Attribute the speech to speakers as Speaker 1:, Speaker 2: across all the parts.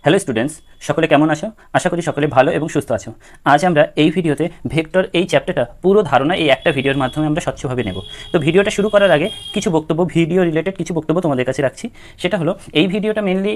Speaker 1: Hello students, সকলে কেমন আছো? আশা করি সকলে ভালো এবং সুস্থ আছো। আজ আমরা এই ভিডিওতে ভেক্টর এই চ্যাপ্টারটা পুরো ধারণা এই একটা ভিডিওর মাধ্যমে আমরা স্বচ্ছভাবে নেব। তো ভিডিওটা শুরু করার আগে কিছু বক্তব্য, ভিডিও রিলেটেড কিছু বক্তব্য তোমাদের কাছে রাখছি। সেটা হলো, এই ভিডিওটা মেনলি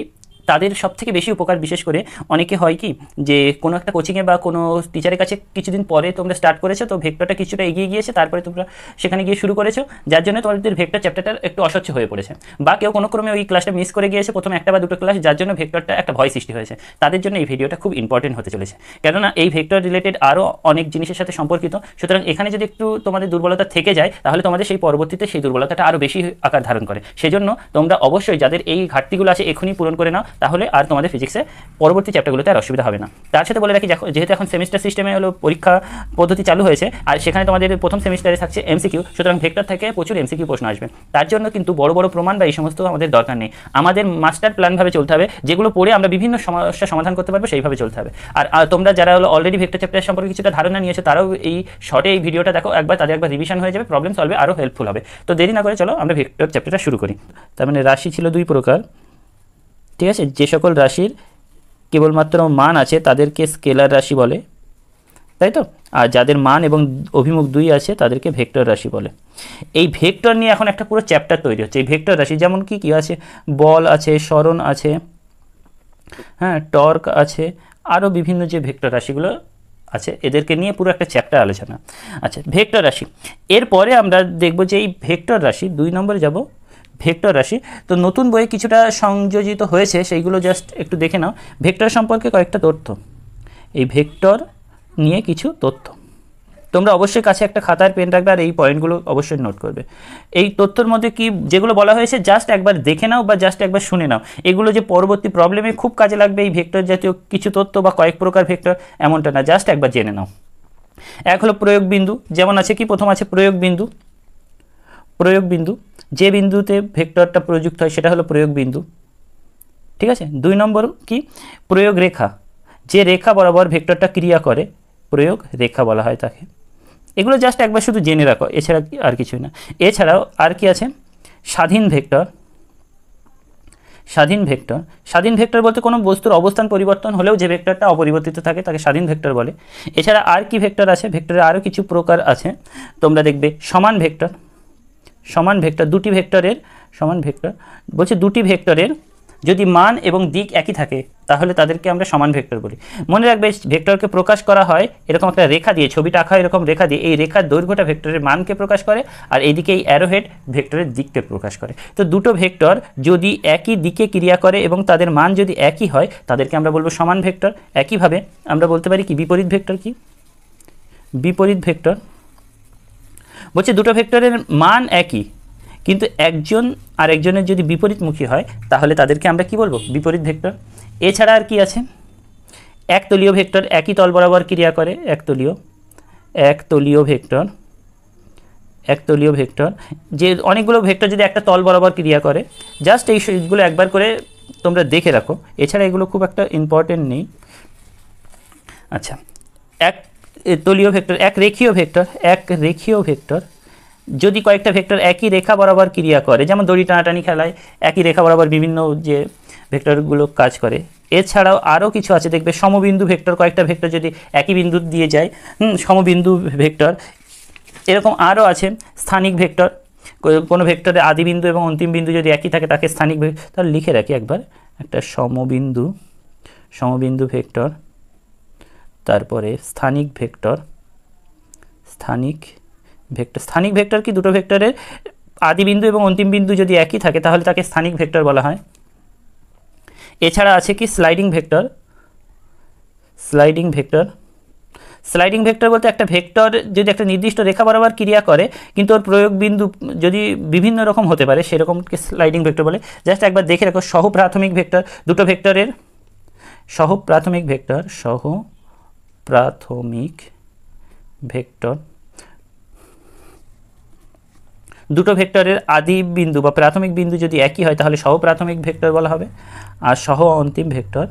Speaker 1: তাদের সবথেকে বেশি উপকার, বিশেষ করে অনেকে হয় কি যে কোনো একটা কোচিংয়ে বা কোনো টিচারের কাছে কিছুদিন পরে তোমরা স্টার্ট করেছো, তো ভেক্টরটা কিছুটা এগিয়ে গিয়েছে, তারপরে তোমরা সেখানে গিয়ে শুরু করেছো, যার জন্য তোমাদের ভেক্টর চ্যাপ্টারটা একটু অস্বচ্ছ হয়ে পড়েছে। বা কেউ কোনো ক্রমে ওই ক্লাসটা মিস করে গিয়েছে, প্রথমে একটা বা দুটো ক্লাস, যার জন্য ভেক্টরটা একটা ভয় সৃষ্টি হয়েছে। তাদের জন্য এই ভিডিওটা খুব ইম্পর্টেন্ট হতে চলেছে, কেননা এই ভেক্টর রিলেটেড আরও অনেক জিনিসের সাথে সম্পর্কিত। সুতরাং এখানে যদি একটু তোমাদের দুর্বলতা থেকে যায়, তাহলে তোমাদের সেই পরবর্তীতে সেই দুর্বলতাটা আরও বেশি আকার ধারণ করে। সেজন্য তোমরা অবশ্যই যাদের এই ঘাটতিগুলো আছে এখনই পূরণ করে নাও, তাহলে আর তোমাদের ফিজিক্সে পরবর্তী চ্যাপ্টারগুলোতে আর অসুবিধা হবে না। তার সাথে বলে রাখি, যেহেতু এখন সেমিস্টার সিস্টেমে হলো পরীক্ষা পদ্ধতি চালু হয়েছে, আর সেখানে তোমাদের প্রথম সেমিস্টারে থাকছে এমসিকিউ, সুতরাং ভেক্টর থেকে প্রচুর এমসিকিউ প্রশ্ন আসবে। তার জন্য কিন্তু বড় বড় প্রমাণ বা এই সমস্ত আমাদের দরকার নেই। আমাদের মাস্টার প্ল্যানভাবে চলতে হবে, যেগুলো পড়ে আমরা বিভিন্ন সমস্যার সমাধান করতে পারবো, সেইভাবে চলতে হবে। আর তোমরা যারা হলো অলরেডি ভেক্টর চ্যাপ্টার সম্পর্কে কিছুটা ধারণা নিয়েছো, তারাও এই শর্টে এই ভিডিওটা দেখো একবার, তাদের একবার রিভিশন হয়ে যাবে, প্রবলেম সলভে আরও হেল্পফুল হবে। তো দেরি না করে চলো আমরা ভেক্টর চ্যাপ্টারটা শুরু করি। তার মানে রাশি ছিল দুই প্রকার, ঠিক আছে? যে সকল রাশির কেবলমাত্র মান আছে তাদেরকে স্কেলার রাশি বলে, তাই তো? আর যাদের মান এবং অভিমুখ দুই আছে তাদেরকে ভেক্টর রাশি বলে। এই ভেক্টর নিয়ে এখন একটা পুরো চ্যাপ্টার তৈরি হচ্ছে। এই ভেক্টর রাশি যেমন কি আছে, বল আছে, সরণ আছে, হ্যাঁ, টর্ক আছে, আরও বিভিন্ন যে ভেক্টর রাশিগুলো আছে, এদেরকে নিয়ে পুরো একটা চ্যাপ্টার আলোচনা। আচ্ছা, ভেক্টর রাশি। এরপরে আমরা দেখব যে এই ভেক্টর রাশি 2 নম্বরে যাব, ভেক্টর রাশি। তো নতুন বইয়ে কিছুটা সংযোজিত হয়েছে, সেইগুলো জাস্ট একটু দেখে নাও। ভেক্টর সম্পর্কে কয়েকটা তথ্য, এই ভেক্টর নিয়ে কিছু তথ্য তোমরা অবশ্যই কাছে একটা খাতার পেন রাখবে, আর এই পয়েন্টগুলো অবশ্যই নোট করবে। এই তথ্যের মধ্যে কি যেগুলো বলা হয়েছে জাস্ট একবার দেখে নাও বা জাস্ট একবার শুনে নাও, এগুলো যে পরবর্তী প্রবলেমে খুব কাজে লাগবে এই ভেক্টর জাতীয় কিছু তথ্য বা কয়েক প্রকার ভেক্টর, এমনটা না, জাস্ট একবার জেনে নাও। এক হলো প্রয়োগ বিন্দু, যেমন আছে কি, প্রথম আছে প্রয়োগ বিন্দু। প্রয়োগ বিন্দু, যে বিন্দুতে ভেক্টরটা প্রযুক্ত হয় সেটা হলো প্রয়োগ বিন্দু, ঠিক আছে? 2 নম্বর কি, প্রয়োগ রেখা, যে রেখা বরাবর ভেক্টরটা ক্রিয়া করে প্রয়োগ রেখা বলা হয় তাকে। এগুলো জাস্ট একবার শুধু জেনে রাখো, এছাড়া আর কিছুই না। এছাড়াও আর কি আছে, স্বাধীন ভেক্টর। স্বাধীন ভেক্টর, স্বাধীন ভেক্টর বলতে কোনো বস্তুর অবস্থান পরিবর্তন হলেও যে ভেক্টরটা অপরিবর্তিত থাকে তাকে স্বাধীন ভেক্টর বলে। এছাড়া আর কি ভেক্টর আছে, ভেক্টরের আরও কিছু প্রকার আছে, তোমরা দেখবে। সমান ভেক্টর, সমান ভেক্টর, দুটি ভেক্টরের সমান ভেক্টর বলছে, দুটি ভেক্টরের যদি মান এবং দিক একই থাকে তাহলে তাদেরকে আমরা সমান ভেক্টর বলি। মনে রাখবে, ভেক্টরকে প্রকাশ করা হয় এরকম একটা রেখা দিয়ে, ছবিটা আঁকা এরকম রেখা দিয়ে, এই রেখার দৈর্ঘ্যটা ভেক্টরের মানকে প্রকাশ করে, আর এইদিকে এই অ্যারোহেড ভেক্টরের দিককে প্রকাশ করে। তো দুটো ভেক্টর যদি একই দিকে ক্রিয়া করে এবং তাদের মান যদি একই হয় তাদেরকে আমরা বলবো সমান ভেক্টর। একইভাবে আমরা বলতে পারি কি, বিপরীত ভেক্টর। কি বিপরীত ভেক্টর বলছে, দুটো ভেক্টরের মান একই কিন্তু একজন আর একজনের যদি বিপরীতমুখী হয় তাহলে তাদেরকে আমরা কি বলবো, বিপরীত ভেক্টর। এছাড়া আর কি আছে, একতলীয় ভেক্টর, একই তল বরাবর ক্রিয়া করে, একতলীয়। একতলীয় ভেক্টর, একতলীয় ভেক্টর, যে অনেকগুলো ভেক্টর যদি একটা তল বরাবর ক্রিয়া করে, জাস্ট এইগুলো একবার করে তোমরা দেখে রাখো, এছাড়া এগুলো খুব একটা ইম্পর্টেন্ট নেই। আচ্ছা, এক তলীয় ভেক্টর, এক রেখীয় ভেক্টর। এক রেখীয় ভেক্টর যদি কয়েকটা ভেক্টর একই রেখা বরাবর ক্রিয়া করে, যেমন দড়ি টানাটানি খেলায় একই রেখা বরাবর বিভিন্ন যে ভেক্টরগুলো কাজ করে। এছাড়াও আরও কিছু আছে, দেখবে সমবিন্দু ভেক্টর, কয়েকটা ভেক্টর যদি একই বিন্দু দিয়ে যায়, সমবিন্দু ভেক্টর। এরকম আরও আছে স্থানিক ভেক্টর, কোনো ভেক্টরে আদি বিন্দু এবং অন্তিম বিন্দু যদি একই থাকে তাকে স্থানিক ভেক্টর। তাহলে লিখে রাখি একবার, একটা সমবিন্দু, সমবিন্দু ভেক্টর, তারপরে স্থানিক ভেক্টর। স্থানিক ভেক্টর, স্থানিক ভেক্টর কি, দুটো ভেক্টরের আদি বিন্দু এবং অন্তিম বিন্দু যদি একই থাকে তাহলে তাকে স্থানিক ভেক্টর বলা হয়। এছাড়া আছে কি, sliding vector. Sliding vector, sliding vector বলতে একটা ভেক্টর যদি একটা নির্দিষ্ট রেখা বরাবর ক্রিয়া করে কিন্তু ওর প্রয়োগ বিন্দু যদি বিভিন্ন রকম হতে পারে, সেরকমকে স্লাইডিং ভেক্টর বলে। জাস্ট একবার দেখে রাখো। সহ প্রাথমিক ভেক্টর, দুটো ভেক্টরের সহ প্রাথমিক ভেক্টর, সহ প্রাথমিক ভেক্টর, দুটো ভেক্টরের আদি বিন্দু বা প্রাথমিক বিন্দু যদি একই হয় তাহলে সহ প্রাথমিক ভেক্টর বলা হবে। আর সহ অন্তিম ভেক্টর,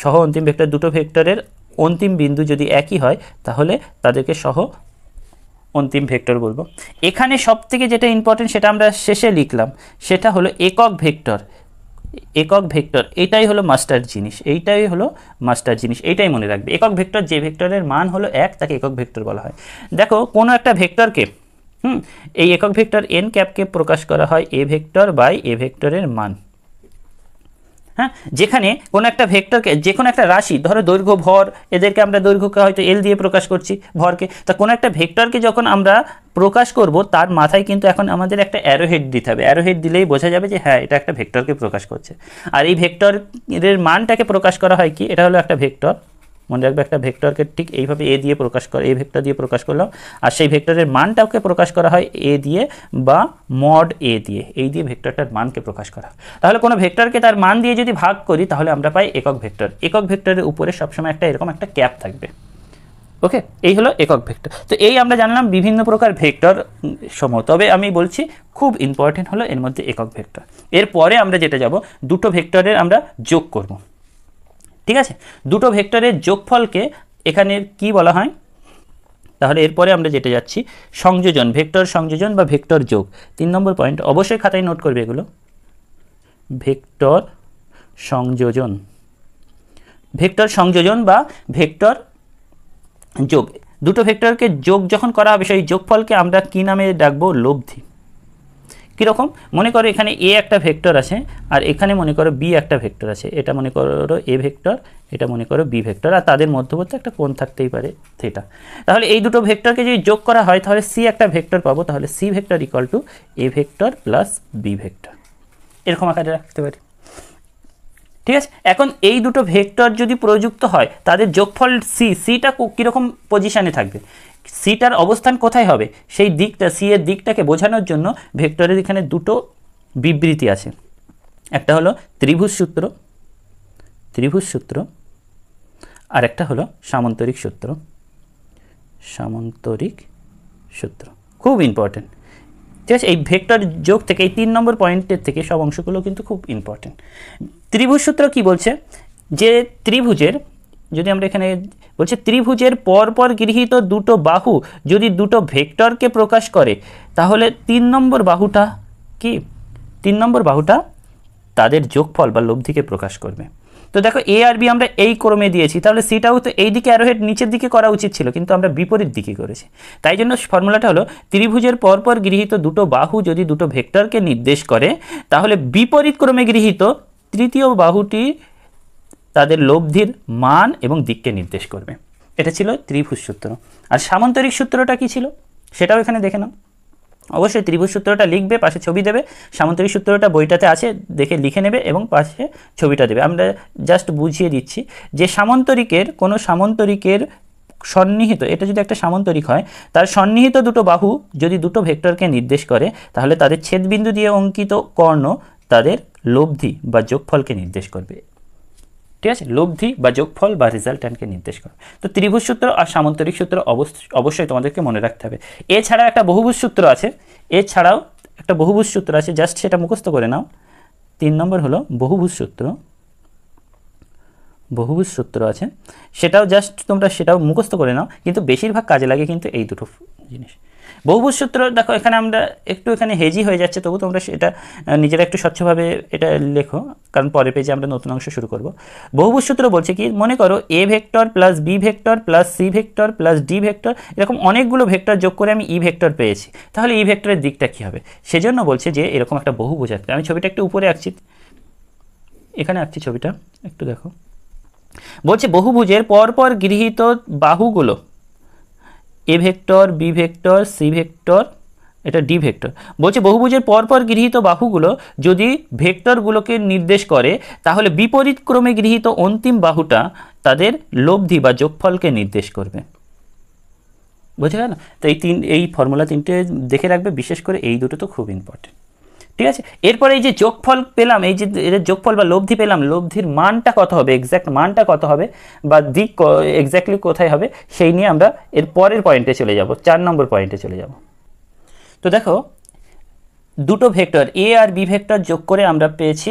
Speaker 1: সহ অন্তিম ভেক্টর, দুটো ভেক্টরের অন্তিম বিন্দু যদি একই হয় তাহলে তাদেরকে সহ অন্তিম ভেক্টর বলবো। এখানে সবথেকে যেটা ইম্পর্টেন্ট সেটা আমরা শেষে লিখলাম, সেটা হলো একক ভেক্টর। একক ভেক্টর এটাই হলো মাস্টার জিনিস, এইটাই হলো মাস্টার জিনিস, এইটাই মনে রাখবে। একক ভেক্টর, যে ভেক্টরের মান হলো 1 তাকে একক ভেক্টর বলা হয়। দেখো কোনো একটা ভেক্টরকে এই একক ভেক্টর এন ক্যাপকে প্রকাশ করা হয় এ ভেক্টর বাই এ ভেক্টরের মান। হ্যাঁ, যেখানে কোনো একটা ভেক্টরকে, যে কোনো একটা রাশি, ধরো দৈর্ঘ্য ভর, এদেরকে আমরা দৈর্ঘ্যকে হয়তো এল দিয়ে প্রকাশ করছি, ভরকে, তা কোনো একটা ভেক্টরকে যখন আমরা প্রকাশ করব তার মাথায় কিন্তু এখন আমাদের একটা অ্যারোহেড দিতে হবে। অ্যারোহেড দিলেই বোঝা যাবে যে হ্যাঁ এটা একটা ভেক্টরকে প্রকাশ করছে। আর এই ভেক্টরের মানটাকে প্রকাশ করা হয় কি, এটা হলো একটা ভেক্টর, মনে রাখবে একটা ভেক্টরকে ঠিক এইভাবে এ দিয়ে প্রকাশ করে, এ ভেক্টর দিয়ে প্রকাশ করলাম, আর সেই ভেক্টরের মানটাকে প্রকাশ করা হয় এ দিয়ে বা মড এ দিয়ে, এই দিয়ে ভেক্টরটার মানকে প্রকাশ করা। তাহলে কোনো ভেক্টরকে তার মান দিয়ে যদি ভাগ করি তাহলে আমরা পাই একক ভেক্টর। একক ভেক্টরের উপরে সবসময় একটা এরকম একটা ক্যাপ থাকবে। ওকে, এই হলো একক ভেক্টর। তো এই আমরা জানলাম বিভিন্ন প্রকার ভেক্টর সমূহ। তবে আমি বলছি খুব ইম্পর্টেন্ট হলো এর মধ্যে একক ভেক্টর। এরপরে আমরা যেটা যাব, দুটো ভেক্টরের আমরা যোগ করব। ঠিক আছে, দুটো ভেক্টরের যোগফলকে এখানে কি বলা হয়? তাহলে এরপরে আমরা যেটা যাচ্ছি সংযোজন, ভেক্টর সংযোজন বা ভেক্টর যোগ। 3 নম্বর পয়েন্ট, অবশ্যই খাতায় নোট করবে এগুলো। ভেক্টর সংযোজন, ভেক্টর সংযোজন বা ভেক্টর যোগ। দুটো ভেক্টরকে যোগ যখন করা হবে সেই যোগফলকে আমরা কি নামে ডাকবো? লব্ধি। কীরকম? মনে করো এখানে এ একটা ভেক্টর আছে আর এখানে মনে করো বি একটা ভেক্টর আছে, এটা মনে করো এ ভেক্টর, এটা মনে করো বি ভেক্টর, আর তাদের মধ্যবর্তী একটা কোণ থাকতেই পারে থিটা। তাহলে এই দুটো ভেক্টরকে যদি যোগ করা হয় তাহলে সি একটা ভেক্টর পাবো, তাহলে C vector equal to A vector plus B vector, এরকম আকারে রাখতে পারি। ঠিক আছে, এখন এই দুটো ভেক্টর যদি প্রযুক্ত হয় তাদের যোগফল সিটা কীরকম পজিশানে থাকবে, সিটার অবস্থান কোথায় হবে, সেই দিকটা, সি এর দিকটাকে বোঝানোর জন্য ভেক্টরের এখানে দুটো বিবৃতি আছে। একটা হলো ত্রিভুজ সূত্র, ত্রিভুজ সূত্র, আর একটা হলো সামান্তরিক সূত্র, সামান্তরিক সূত্র, খুব ইম্পর্টেন্ট। ঠিক আছে, এই ভেক্টর যোগ থেকে, এই 3 নম্বর পয়েন্টের থেকে সব অংশগুলো কিন্তু খুব ইম্পর্টেন্ট। ত্রিভুজ সূত্র কি বলছে, যে ত্রিভুজের, যদি আমরা এখানে বলছে ত্রিভুজের পরপর গৃহীত দুটো বাহু যদি দুটো ভেক্টরকে প্রকাশ করে তাহলে 3 নম্বর বাহুটা কি, 3 নম্বর বাহুটা তাদের যোগফল বা লব্ধিকে প্রকাশ করবে। তো দেখো এ আর বি আমরা এই ক্রমে দিয়েছি, তাহলে সিটাও তো এই দিকে অ্যারোহেড নিচের দিকে করা উচিত ছিল, কিন্তু আমরা বিপরীত দিকে করেছি। তাই জন্য ফর্মুলাটা হলো ত্রিভুজের পরপর গৃহীত দুটো বাহু যদি দুটো ভেক্টরকে নির্দেশ করে তাহলে বিপরীত ক্রমে গৃহীত তৃতীয় বাহুটি তাদের লব্ধির মান এবং দিককে নির্দেশ করবে। এটা ছিল ত্রিভুজ সূত্র। আর সামান্তরিক সূত্রটা কি ছিল সেটাও এখানে দেখে নাও। অবশ্যই ত্রিভুজ সূত্রটা লিখবে, পাশে ছবি দেবে। সামান্তরিক সূত্রটা বইটাতে আছে, দেখে লিখে নেবে এবং পাশে ছবিটা দেবে। আমরা জাস্ট বুঝিয়ে দিচ্ছি যে সামান্তরিকের, কোনো সামান্তরিকের সন্নিহিত, এটা যদি একটা সামান্তরিক হয় তার সন্নিহিত দুটো বাহু যদি দুটো ভেক্টরকে নির্দেশ করে তাহলে তাদের ছেদবিন্দু দিয়ে অঙ্কিত কর্ণ তাদের লব্ধি বা যোগফলকে নির্দেশ করবে। ঠিক আছে, লব্ধি বা যোগফল বা রেজাল্ট্যান্টকে নির্দেশ করে। তো ত্রিভুজ সূত্র আর সামান্তরিক সূত্র অবশ্যই তোমাদেরকে মনে রাখতে হবে। এছাড়া একটা বহুভুজ সূত্র আছে, এছাড়াও একটা বহুভুজ সূত্র আছে, জাস্ট সেটা মুখস্থ করে নাও। 3 নম্বর হলো বহুভুজ সূত্র, বহুভুজ সূত্র আছে, সেটাও জাস্ট তোমরা সেটাও মুখস্থ করে নাও, কিন্তু বেশিরভাগ কাজে লাগে কিন্তু এই দুটো জিনিস। বহুভুজ সূত্র দেখো এখানে আমরা একটু এখানে হেজি হয়ে যাচ্ছে, তবু তোমরা সেটা নিজেরা একটু স্বচ্ছভাবে এটা লেখো, কারণ পরে পেজে আমরা নতুন অংশ শুরু করব। বহুভুজ সূত্র বলছে কি, মনে করো A vector plus B vector plus C vector plus D vector, এরকম অনেকগুলো ভেক্টর যোগ করে আমি ই ভেক্টর পেয়েছি, তাহলে ই ভেক্টরের দিকটা কী হবে? সেজন্য বলছে যে এরকম একটা বহুভুজ আছে। আমি ছবিটা একটু উপরে আঁকছি, এখানে আঁকছি ছবিটা, একটু দেখো। বলছে বহুভুজের পরপর গৃহীত বাহুগুলো A vector, B vector, C vector, এটা ডি ভেক্টর। বলছে বহুভুজের পরপর গৃহীত বাহুগুলো যদি ভেক্টরগুলোকে নির্দেশ করে তাহলে বিপরীত ক্রমে গৃহীত অন্তিম বাহুটা তাদের লব্ধি বা যোগফলকে নির্দেশ করবে। বুঝে গেল? তো এই ফর্মুলা 3টে দেখে রাখবে, বিশেষ করে এই দুটো তো খুব ইম্পর্টেন্ট। ঠিক আছে, এরপরে এই যে যোগফল পেলাম, এই যে এর যোগফল বা লব্ধি পেলাম, লব্ধির মানটা কত হবে, এক্স্যাক্ট মানটা কত হবে বা দিক এক্স্যাক্টলি কোথায় হবে, সেই নিয়ে আমরা এর পরের পয়েন্টে চলে যাব, 4 নম্বর পয়েন্টে চলে যাব। তো দেখো দুটো ভেক্টর এ আর বি ভেক্টর যোগ করে আমরা পেয়েছি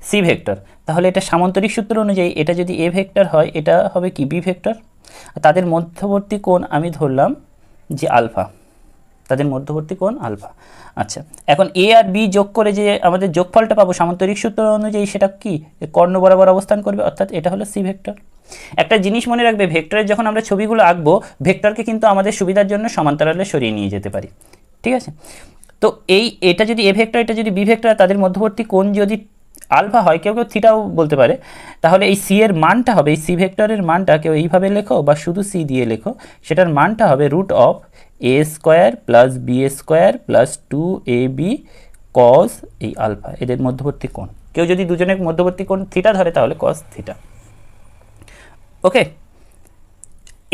Speaker 1: সি ভেক্টর, তাহলে এটা সামান্তরিক সূত্র অনুযায়ী এটা যদি এ ভেক্টর হয় এটা হবে কি বি ভেক্টর। তাদের মধ্যবর্তী কোণ আমি ধরলাম যে আলফা, তাদের মধ্যবর্তী কোণ আলফা। আচ্ছা, এখন এ আর বি যোগ করে যে আমাদের যোগফলটা পাবো সামান্তরিক সূত্র অনুযায়ী, সেটা কি কর্ণ বরাবর অবস্থান করবে, অর্থাৎ এটা হলো সি ভেক্টর। একটা জিনিস মনে রাখবে, ভেক্টরের যখন আমরা ছবিগুলো আঁকবো, ভেক্টরকে কিন্তু আমাদের সুবিধার জন্য সমান্তরালে সরিয়ে নিয়ে যেতে পারি, ঠিক আছে। তো এটা যদি এ ভেক্টর, এটা যদি বি ভেক্টর, তাদের মধ্যবর্তী কোণ যদি আলফা হয়, কেউ কেউ থিটাও বলতে পারে, তাহলে এই সি এর মানটা হবে, এই সি ভেক্টরের মানটা কেউ এইভাবে লেখো বা শুধু সি দিয়ে লেখো, সেটার মানটা হবে root of A square plus B square plus 2ab cos এই আলফা, এদের মধ্যবর্তী কোণ। কেউ যদি দুজনের মধ্যবর্তী কোণ থিটা ধরে তাহলে কস থিটা। ওকে,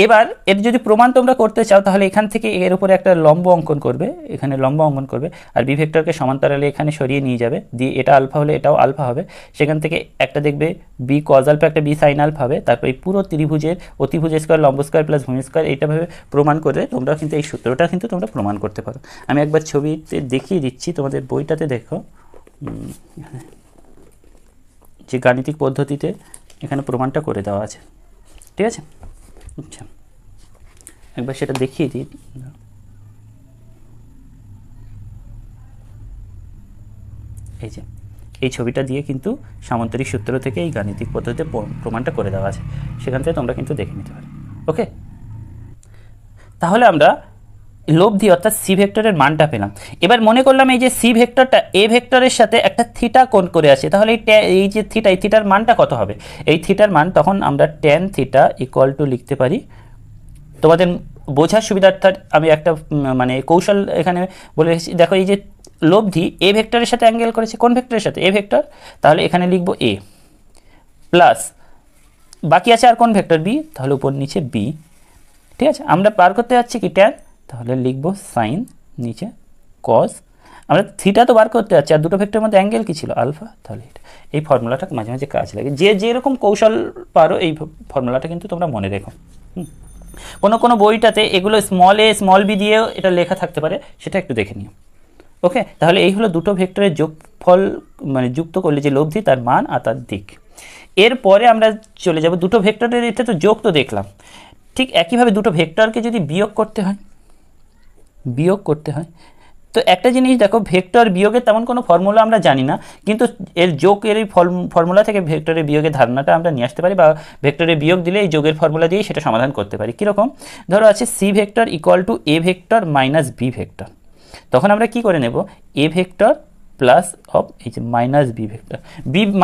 Speaker 1: এবার এর যদি প্রমাণ তোমরা করতে চাও, তাহলে এখান থেকে এর উপরে একটা লম্ব অঙ্কন করবে, এখানে লম্ব অঙ্কন করবে, আর বি ভেক্টরকে সমান্তরালে এখানে সরিয়ে নিয়ে যাবে, দিয়ে এটা আলফা হলে এটাও আলফা হবে, সেখান থেকে একটা দেখবে বি কজ আলফা, একটা বি সাইন আলফা হবে, তারপর এই পুরো ত্রিভুজের অতিভুজ স্কোয়ার লম্ব স্কোয়ার প্লাস ভূমি স্কোয়ার, এইটাভাবে প্রমাণ করে তোমরা কিন্তু এই সূত্রটা কিন্তু তোমরা প্রমাণ করতে পারো। আমি একবার ছবিতে দেখিয়ে দিচ্ছি, তোমাদের বইটাতে দেখো যে গাণিতিক পদ্ধতিতে এখানে প্রমাণটা করে দেওয়া আছে, ঠিক আছে। আচ্ছা, একবার সেটা দেখিয়ে দিই। এই যে এই ছবিটা দিয়ে কিন্তু সামান্তরিক সূত্র থেকে এই গাণিতিক পদ্ধতিতে প্রমাণটা করে দেওয়া আছে, সেখান থেকে তোমরা কিন্তু দেখে নিতে পারো। ওকে, তাহলে আমরা লব্ধি অর্থাৎ সি ভেক্টরের মানটা পেলাম। এবার মনে করলাম এই যে সি ভেক্টরটা এ ভেক্টরের সাথে একটা থিটা কোণ করে আছে, তাহলে এই যে থিটা, এই থিটার মানটা কত হবে? এই থিটার মান তখন আমরা ট্যান থিটা ইকুয়াল টু লিখতে পারি, তোমাদের বোঝার সুবিধার্থে আমি একটা মানে কৌশল এখানে বলে রেখেছি। দেখো এই যে লব্ধি এ ভেক্টরের সাথে অ্যাঙ্গেল করেছে, কোন ভেক্টরের সাথে? এ ভেক্টর, তাহলে এখানে লিখব এ প্লাস বাকি আছে আর কোন ভেক্টর? বি, তাহলে উপর নিচে বি, ঠিক আছে। আমরা পার করতে যাচ্ছি কি ট্যান, তাহলে লিখব সাইন, নিচে কস, আমরা থিটা তো বার করতে যাচ্ছি, আর দুটো ভেক্টরের মধ্যে অ্যাঙ্গেল কি ছিল? আলফা, তাহলে এটা এই ফর্মুলাটা মাঝে মাঝে কাজ লাগে, যে যেরকম কৌশল পারো এই ফর্মুলাটা কিন্তু তোমরা মনে রেখো। কোনো বইটাতে এগুলো স্মল এ স্মল বি দিয়েও এটা লেখা থাকতে পারে, সেটা একটু দেখে নিও। ওকে, তাহলে এই হলো দুটো ভেক্টরের যোগফল, মানে যুক্ত করলে যে লব্ধি তার মান আর তার দিক। এরপরে আমরা চলে যাব দুটো ভেক্টরের, এটা তো যোগ তো দেখলাম, ঠিক একইভাবে দুটো ভেক্টরকে যদি বিয়োগ করতে হয়, তো একটা জিনিস দেখো, ভেক্টর বিয়োগের তেমন কোনো ফর্মুলা আমরা জানি না, কিন্তু এর যোগের এই ফর্মুলা থেকে ভেক্টরের বিয়োগের ধারণাটা আমরা নিয়ে আসতে পারি, বা ভেক্টরের বিয়োগ দিলে এই যোগের ফর্মুলা দিয়ে সেটা সমাধান করতে পারি। কীরকম? ধরো আছে C vector equal to A vector minus B vector, তখন আমরা কি করে নেব? এ ভেক্টর প্লাস অফ এই যে minus B vector.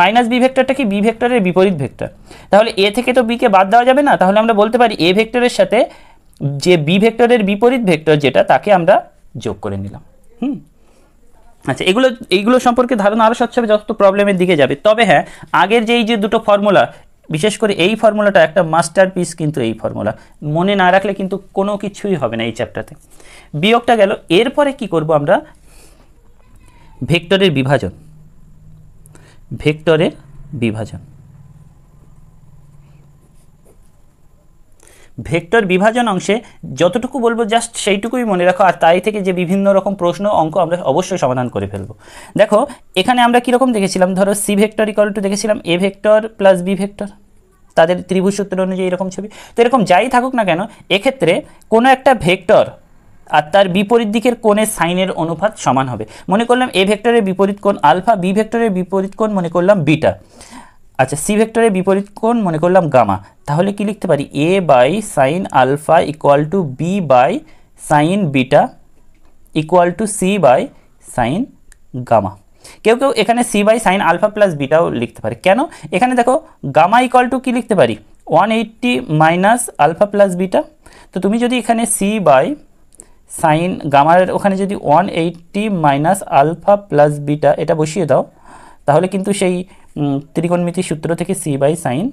Speaker 1: Minus B ভেক্টরটা কি? বি ভেক্টরের বিপরীত ভেক্টর, তাহলে এ থেকে তো বিকে বাদ দেওয়া যাবে না, তাহলে আমরা বলতে পারি এ ভেক্টরের সাথে যে বি ভেক্টরের বিপরীত ভেক্টর যেটা, তাকে আমরা যোগ করে নিলাম। আচ্ছা, এইগুলো সম্পর্কে ধারণা আরও স্বচ্ছ হবে যত প্রবলেমের দিকে যাবে। তবে হ্যাঁ, আগের যে দুটো ফর্মুলা, বিশেষ করে এই ফর্মুলাটা একটা মাস্টারপিস, কিন্তু এই ফর্মুলা মনে না রাখলে কিন্তু কোনো কিছুই হবে না এই চ্যাপ্টারতে। বিয়োগটা গেল, এরপরে কি করব আমরা? ভেক্টরের বিভাজন। ভেক্টর বিভাজন অংশে যতটুকু বলবো জাস্ট সেইটুকুই মনে রাখো, আর তাই থেকে যে বিভিন্ন রকম প্রশ্ন অঙ্ক আমরা অবশ্যই সমাধান করে ফেলবো। দেখো এখানে আমরা কীরকম দেখেছিলাম, ধরো সি ভেক্টর ইকুয়াল টু দেখেছিলাম A vector plus B vector, তাদের ত্রিভুজ সূত্র অনুযায়ী এরকম ছবি। তো এরকম যাই থাকুক না কেন, এক্ষেত্রে কোনো একটা ভেক্টর আর তার বিপরীত দিকের কোণের সাইনের অনুপাত সমান হবে। মনে করলাম এ ভেক্টরের বিপরীত কোণ আলফা, বি ভেক্টরের বিপরীত কোণ মনে করলাম বিটা, আচ্ছা সি ভেক্টরের বিপরীত কোণ মনে করলাম গামা, তাহলে কি লিখতে পারি? A by sine alpha equal to B by sine beta equal to C by sine gamma. কেউ এখানে C by sine alpha plus বিটাও লিখতে পারে। কেন? এখানে দেখো গামা ইকুয়াল টু কী লিখতে পারি? 180 মাইনাস আলফা প্লাস বিটা। তো তুমি যদি এখানে সি বাই সাইন গামার ওখানে যদি 180 মাইনাস আলফা প্লাস বিটা এটা বসিয়ে দাও, তাহলে কিন্তু সেই ত্রিকোণমিতির সূত্র থেকে C by sine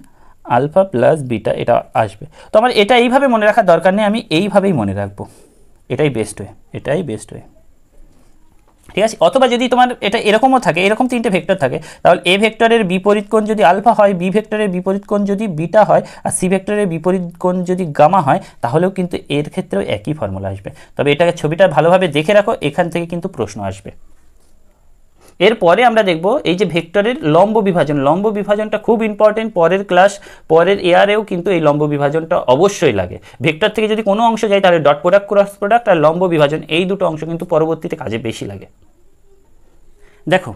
Speaker 1: alpha plus beta এটা আসবে। তো আমার এটা এইভাবে মনে রাখার দরকার নেই, আমি এইভাবেই মনে রাখবো, এটাই বেস্ট ওয়ে, ঠিক আছে। অথবা যদি তোমার এটা এরকমও থাকে, এরকম তিনটে ভেক্টর থাকে, তাহলে এ ভেক্টরের বিপরীত কোণ যদি আলফা হয়, বি ভেক্টরের বিপরীত কোণ যদি বিটা হয়, আর সি ভেক্টরের বিপরীত কোণ যদি গামা হয়, তাহলেও কিন্তু এর ক্ষেত্রেও একই ফর্মুলা আসবে। তবে এটাকে ছবিটা ভালোভাবে দেখে রাখো, এখান থেকে কিন্তু প্রশ্ন আসবে। এরপরে আমরা দেখব এই যে ভেক্টরের লম্ব বিভাজন। লম্ব বিভাজনটা খুব ইম্পর্টেন্ট, পরের ক্লাস পরের এয়ারেও কিন্তু এই লম্ব বিভাজনটা অবশ্যই লাগে। ভেক্টর থেকে যদি কোনো অংশ যায় তাহলে ডট প্রোডাক্ট, ক্রস প্রোডাক্ট আর লম্ব বিভাজন, এই দুটো অংশ কিন্তু পরবর্তীতে কাজে বেশি লাগে। দেখো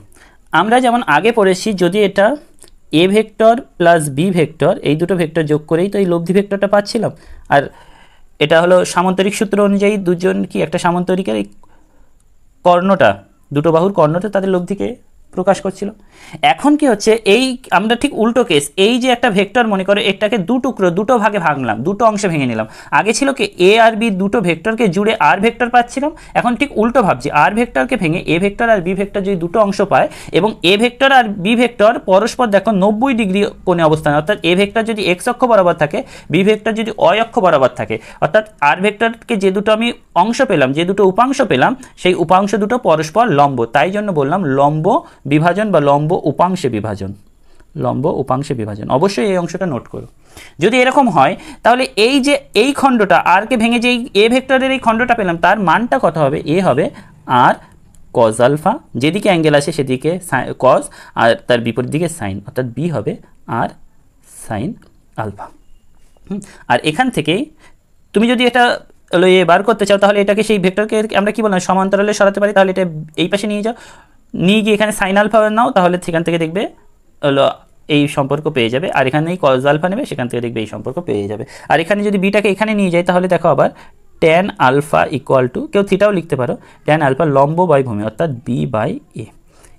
Speaker 1: আমরা যেমন আগে পড়েছি, যদি এটা A vector plus B vector, এই দুটো ভেক্টর যোগ করেই তো এই লব্ধি ভেক্টরটা পাচ্ছিলাম। আর এটা হলো সামান্তরিক সূত্র অনুযায়ী দুজন কি একটা সামান্তরিকের এই কর্ণটা, দুটো বাহুর কর্ণটা তাদের লব্ধিকে প্রকাশ করছিল। এখন কি হচ্ছে, এই আমরা ঠিক উল্টো কেস, এই যে একটা ভেক্টর মনে করে এটাকে দুটো ভাগে ভাঙলাম, দুটো অংশে ভেঙে নিলাম। আগে ছিল কি এ আর বি দুটো ভেক্টরকে জুড়ে আর ভেক্টর পাচ্ছিলাম, এখন ঠিক উল্টো ভাবছি, আর ভেক্টরকে ভেঙে এ ভেক্টর আর বি ভেক্টর যদি দুটো অংশ পায় এবং এ ভেক্টর আর বি ভেক্টর পরস্পর দেখো 90 ডিগ্রি কোণে অবস্থান, অর্থাৎ এ ভেক্টর যদি এক্স অক্ষ বরাবর থাকে, বি ভেক্টর যদি অয় অক্ষ বরাবর থাকে, অর্থাৎ আর ভেক্টরকে যে দুটো আমি অংশ পেলাম, যে দুটো উপাংশ পেলাম, সেই উপাংশ দুটো পরস্পর লম্ব, তাই জন্য বললাম লম্ব বিভাজন বা লম্ব উপাংশে বিভাজন। লম্ব উপাংশে বিভাজন, অবশ্যই এই অংশটা নোট করো। যদি এরকম হয় তাহলে এই যে এই খণ্ডটা আর কে ভেঙে যে এ ভেক্টরের এই খণ্ডটা পেলাম, তার মানটা কত হবে? এ হবে আর কজ আলফা, যেদিকে অ্যাঙ্গেল আসে সেদিকে কজ, আর তার বিপরীত দিকে সাইন, অর্থাৎ বি হবে আর সাইন আলফা। আর এখান থেকেই তুমি যদি এটা এ বার করতে চাও তাহলে এটাকে সেই ভেক্টরকে আমরা কি বললাম সমান্তরালে সরাতে পারি, তাহলে এটা এই পাশে নিয়ে যাও, নিয়ে গিয়ে এখানে সাইন আলফা নাও, তাহলে সেখান থেকে দেখবে হলো এই সম্পর্ক পেয়ে যাবে। আর এখানে কজ আলফা নেবে, সেখান থেকে দেখবে এই সম্পর্ক পেয়ে যাবে। আর এখানে যদি বিটাকে এখানে নিয়ে যায় তাহলে দেখো আবার ট্যান আলফা ইকুয়াল টু, কেউ থিটাও লিখতে পারো, ট্যান আলফা লম্ব বাই ভূমি, অর্থাৎ বি বাই এ।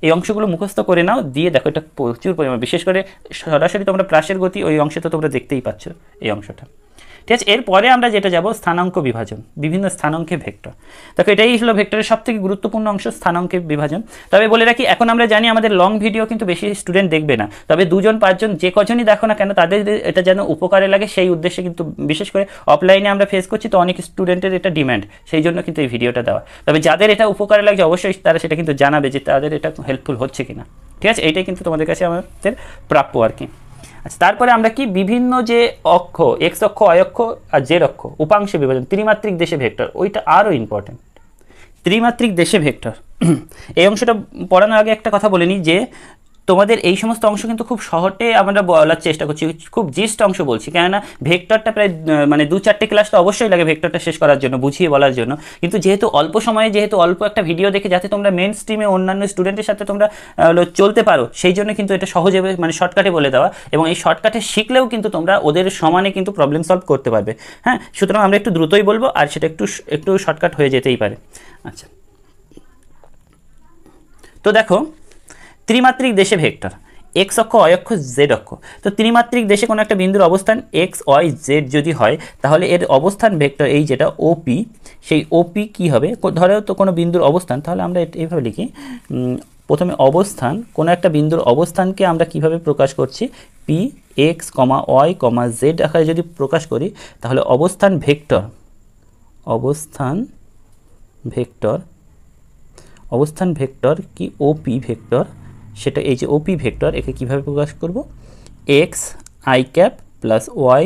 Speaker 1: এই অংশগুলো মুখস্থ করে নাও, দিয়ে দেখো এটা প্রচুর পরিমাণ, বিশেষ করে সরাসরি তোমরা প্রাসের গতি ওই অংশে তো তোমরা দেখতেই পাচ্ছ এই অংশটা। ঠিক আছে, এরপরে আমরা যেটা যাব স্থানাঙ্ক বিভাজন, বিভিন্ন স্থানাঙ্কে ভেক্টর। দেখো এটাই হলো ভেক্টরের সবথেকে গুরুত্বপূর্ণ অংশ, স্থানাঙ্কে বিভাজন। তবে বলে রাখি, এখন আমরা জানি আমাদের লং ভিডিও কিন্তু বেশি স্টুডেন্ট দেখবে না, তবে 2জন 5জন যে কজনই দেখো না কেন তাদের এটা যেন উপকারে লাগে সেই উদ্দেশ্যে কিন্তু, বিশেষ করে অফলাইনে আমরা ফেস করছি তো অনেক স্টুডেন্টের এটা ডিম্যান্ড, সেই জন্য কিন্তু এই ভিডিওটা দেওয়া। তবে যাদের এটা উপকারে লাগছে অবশ্যই তারা সেটা কিন্তু জানাবে যে তাদের এটা হেল্পফুল হচ্ছে কিনা। ঠিক আছে, এইটাই কিন্তু তোমাদের কাছে আমাদের প্রাপ্য আর কি। আচ্ছা, তারপরে আমরা কি বিভিন্ন যে অক্ষ, এক্স অক্ষ, অয় অক্ষ আর জেড অক্ষ, উপাংশে বিভাজন, ত্রিমাত্রিক দেশে ভেক্টর, ওইটা আরও ইম্পর্টেন্ট। ত্রিমাত্রিক দেশে ভেক্টর, এই অংশটা পড়ানোর আগে একটা কথা বলে নিই যে তোমাদের এই সমস্ত অংশ কিন্তু খুব সহজে আমরা বলার চেষ্টা করছি, খুব জিস্ট অংশ বলছি, কেননা ভেক্টরটা প্রায় মানে 2-4টে ক্লাস তো অবশ্যই লাগে ভেক্টরটা শেষ করার জন্য, বুঝিয়ে বলার জন্য। কিন্তু যেহেতু অল্প সময়ে, যেহেতু অল্প একটা ভিডিও দেখে যাতে তোমরা মেন স্ট্রিমে অন্যান্য স্টুডেন্টের সাথে তোমরা চলতে পারো, সেই জন্য কিন্তু এটা সহজে মানে শর্টকাটে বলে দেওয়া, এবং এই শর্টকাটে শিখলেও কিন্তু তোমরা ওদের সমানে কিন্তু প্রবলেম সলভ করতে পারবে। হ্যাঁ, সুতরাং আমরা একটু দ্রুতই বলবো আর সেটা একটু শর্টকাট হয়ে যেতেই পারে। আচ্ছা, তো দেখো ত্রিমাত্রিক দেশে ভেক্টর, এক্স অক্ষ, অয় অক্ষ, জেড অক্ষ। তো ত্রিমাত্রিক দেশে কোনো একটা বিন্দুর অবস্থান এক্স, ওয়াই, জেড যদি হয় তাহলে এর অবস্থান ভেক্টর এই যেটা ওপি, সেই ওপি কি হবে? ধরো তো কোনো বিন্দুর অবস্থান, তাহলে আমরা এইভাবে লিখি, প্রথমে অবস্থান, কোনো একটা বিন্দুর অবস্থানকে আমরা কিভাবে প্রকাশ করছি? পি এক্স কমা ওয়াই কমা জেড আকারে যদি প্রকাশ করি তাহলে অবস্থান ভেক্টর, অবস্থান ভেক্টর কি ওপি ভেক্টর, সেটা এই যে ওপি ভেক্টর, একে কীভাবে প্রকাশ করব? X I cap plus Y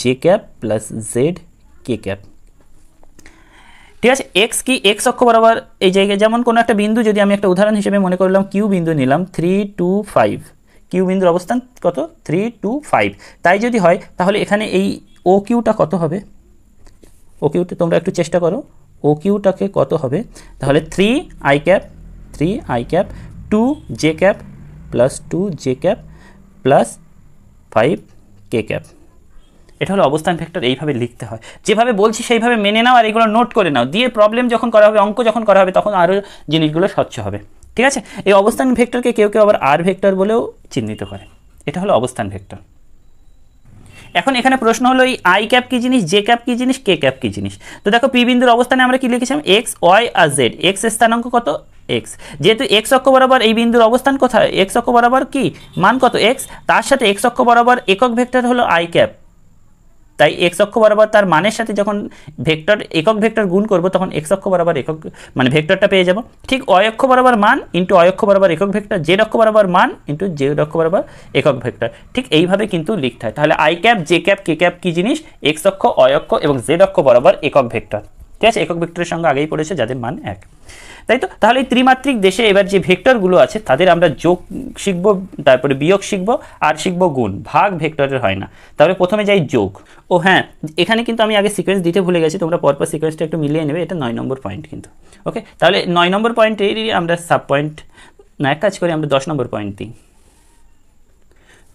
Speaker 1: J cap plus Z K cap. ঠিক আছে, এক্স কি এক্স অক্ষ বরাবর এই জায়গায়, যেমন কোনো একটা বিন্দু যদি আমি একটা উদাহরণ হিসেবে মনে করলাম কিউ বিন্দু নিলাম 3, 2, 5, কিউ বিন্দুর অবস্থান কত? 3, 2, 5। তাই যদি হয় তাহলে এখানে এই ও কিউটা কত হবে? ও কিউটা তোমরা একটু চেষ্টা করো, ও কিউটাকে কত হবে? তাহলে 3 I cap 2 J cap plus 2 J cap plus 5 K cap. এটা হলো অবস্থান ভেক্টর, এইভাবে লিখতে হয়। যেভাবে বলছি সেইভাবে মেনে নাও আর এগুলো নোট করে নাও, দিয়ে প্রবলেম যখন করা হবে, অঙ্ক যখন করা হবে, তখন আরও জিনিসগুলো স্বচ্ছ হবে। ঠিক আছে, এই অবস্থান ভেক্টরকে কেউ আবার আর ভেক্টর বলেও চিহ্নিত করে। এটা হলো অবস্থান ভেক্টর। এখন এখানে প্রশ্ন হলো এই আই ক্যাপ কী জিনিস, জে ক্যাপ কী জিনিস, কে ক্যাপ কী জিনিস? তো দেখো পি বিন্দুর অবস্থানে আমরা কি লিখেছিলাম? এক্স, ওয়াই আর জেড। এক্স এর স্থানাঙ্ক কত? এক্স। যেহেতু এক্স অক্ষ বরাবর এই বিন্দুর অবস্থান কোথায়? এক্স অক্ষ বরাবর কি মান কত? এক্স। তার সাথে এক্স অক্ষ বরাবর একক ভেক্টর হলো আই ক্যাপ, তাই এক্স অক্ষ বরাবর তার মানের সাথে যখন ভেক্টর একক ভেক্টর গুণ করব তখন এক্স অক্ষ বরাবর একক মানে ভেক্টরটা পেয়ে যাব। ঠিক ওয়াই অক্ষ বরাবর মান ইন্টু ওয়াই অক্ষ বরাবর একক ভেক্টর, জেড অক্ষ বরাবর মান ইন্টু জেড অক্ষ বরাবর একক ভেক্টর। ঠিক এইভাবে কিন্তু লিখতে হয়। তাহলে I cap, J cap, K cap কী জিনিস? এক্স অক্ষ, ওয়াই অক্ষ এবং জেড অক্ষ বরাবর একক ভেক্টর। ঠিক আছে, একক ভেক্টরের সঙ্গে আগেই পড়েছে যাদের মান 1। তাই তো? তাহলে এই ত্রিমাত্রিক দেশে এবার যে ভেক্টরগুলো আছে তাদের আমরা যোগ শিখব, তারপরে বিয়োগ শিখব, আর শিখব গুণ। ভাগ ভেক্টরের হয় না। তাহলে প্রথমে যাই যোগ। ও হ্যাঁ, এখানে কিন্তু আমি আগে সিকোয়েন্স দিতে ভুলে গেছি, তোমরা পরপর সিকোয়েন্সটা একটু মিলিয়ে নেবে। এটা 9 নম্বর পয়েন্ট কিন্তু। ওকে, তাহলে 9 নম্বর পয়েন্টেরই আমরা সাব পয়েন্ট না, এক কাজ করি আমরা 10 নম্বর পয়েন্ট দিই।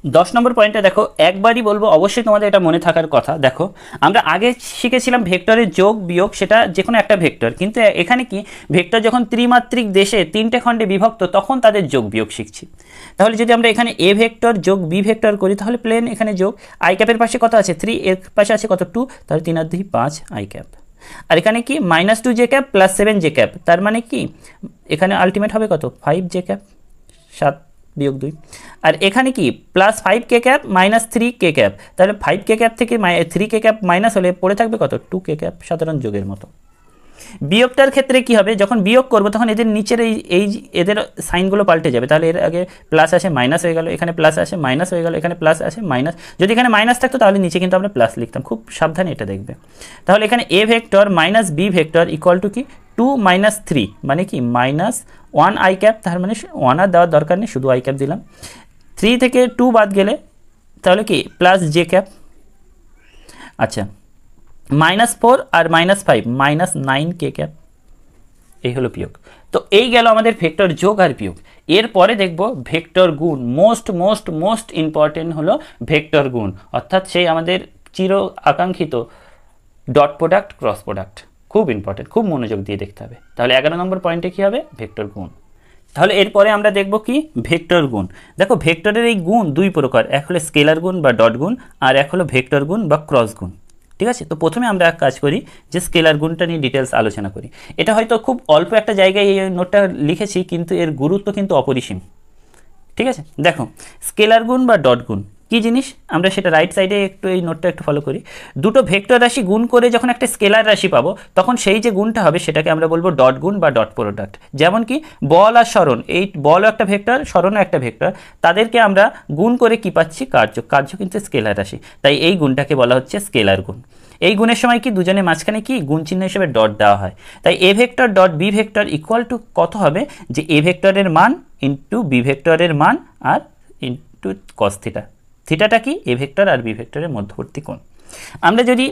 Speaker 1: 10 নম্বর পয়েন্টে দেখো, একবারই বলবো, অবশ্যই তোমাদের এটা মনে থাকার কথা। দেখো, আমরা আগে শিখেছিলাম ভেক্টরের যোগ বিয়োগ, সেটা যে কোনো একটা ভেক্টর, কিন্তু এখানে কি ভেক্টর যখন ত্রিমাত্রিক দেশে 3টে খণ্ডে বিভক্ত তখন তাদের যোগ বিয়োগ শিখছি। তাহলে যদি আমরা এখানে এ ভেক্টর যোগ বি ভেক্টর করি তাহলে প্লেন এখানে যোগ, আই ক্যাপের পাশে কত আছে 3, এর পাশে আছে কত 2, তাহলে 3 আর 2 5 আই ক্যাপ। আর এখানে কি -2 J cap plus 7 J cap, তার মানে কি এখানে আলটিমেট হবে কত 5 জে ক্যাপ, 7 বিয়োগ 2। আর এখানে কি প্লাস 5 কে ক্যাপ মাইনাস 3 কে ক্যাপ, তাহলে 5 কে ক্যাপ থেকে 3 কে ক্যাপ মাইনাস হলে পড়ে থাকবে কত 2 কে ক্যাপ, সাধারণ যোগের মতো। বিয়োগটার ক্ষেত্রে কি হবে, যখন বিয়োগ করব তখন এদের নিচের এই এদের সাইনগুলো পাল্টে যাবে। তাহলে এর আগে প্লাস আসে মাইনাস হয়ে গেল, এখানে প্লাস আসে মাইনাস হয়ে গেল, এখানে প্লাস আসে মাইনাস। যদি এখানে মাইনাস থাকতো তাহলে নিচে কিন্তু আমরা প্লাস লিখতাম। খুব সাবধানে এটা দেখবে। তাহলে এখানে A vector minus B vector equal to কি 2 - 3, মানে কি -1 আই ক্যাপ। তার মানে 1 আর দেওয়ার দরকার নেই, শুধু আই ক্যাপ দিলাম। 3 থেকে 2 বাদ গেলে তাহলে কি প্লাস জে ক্যাপ। আচ্ছা, -4 আর -5 -9 কে ক্যাপ। এই হলো বিয়োগ। তো এই গেল আমাদের ভেক্টর যোগ আর বিয়োগ। এরপরে দেখব ভেক্টর গুণ। মোস্ট ইম্পর্টেন্ট হলো ভেক্টর গুণ, অর্থাৎ সেই আমাদের চির আকাঙ্ক্ষিত ডট প্রোডাক্ট ক্রস প্রোডাক্ট। খুব ইম্পর্টেন্ট, খুব মনোযোগ দিয়ে দেখতে হবে। তাহলে 11 নম্বর পয়েন্টে কী হবে ভেক্টর গুণ। তাহলে এরপরে আমরা দেখব কি ভেক্টর গুণ। দেখো, ভেক্টরের এই গুণ দুই প্রকার, এক হলো স্কেলার গুণ বা ডট গুণ, আর এক হলো ভেক্টর গুণ বা ক্রস গুণ। ঠিক আছে, তো প্রথমে আমরা এক কাজ করি যে স্কেলার গুণটা নিয়ে ডিটেলস আলোচনা করি। এটা হয়তো খুব অল্প একটা জায়গায় এই নোটটা লিখেছি, কিন্তু এর গুরুত্ব কিন্তু অপরিসীম। ঠিক আছে, দেখো স্কেলার গুণ বা ডট গুণ কী জিনিস, আমরা সেটা রাইট সাইডে একটু এই নোটটা একটু ফলো করি। দুটো ভেক্টর রাশি গুণ করে যখন একটা স্কেলার রাশি পাবো তখন সেই যে গুণটা হবে সেটাকে আমরা বলবো ডট গুণ বা ডট প্রোডাক্ট। যেমন কি বল আর সরণ, এই বলও একটা ভেক্টর, সরণও একটা ভেক্টর, তাদেরকে আমরা গুণ করে কি পাচ্ছি কার্য কিন্তু স্কেলার রাশি, তাই এই গুণটাকে বলা হচ্ছে স্কেলার গুণ। এই গুণের সময় কি দুজনের মাঝখানে কি গুণ চিহ্ন হিসেবে ডট দেওয়া হয়। তাই A vector dot B vector equal to কত হবে, যে এ ভেক্টরের মান ইন্টু বি ভেক্টরের মান আর ইন্টু কস থিটা। থিটাটা কি এ ভেক্টর আর বি ভেক্টরের মধ্যবর্তী কোণ। আমরা যদি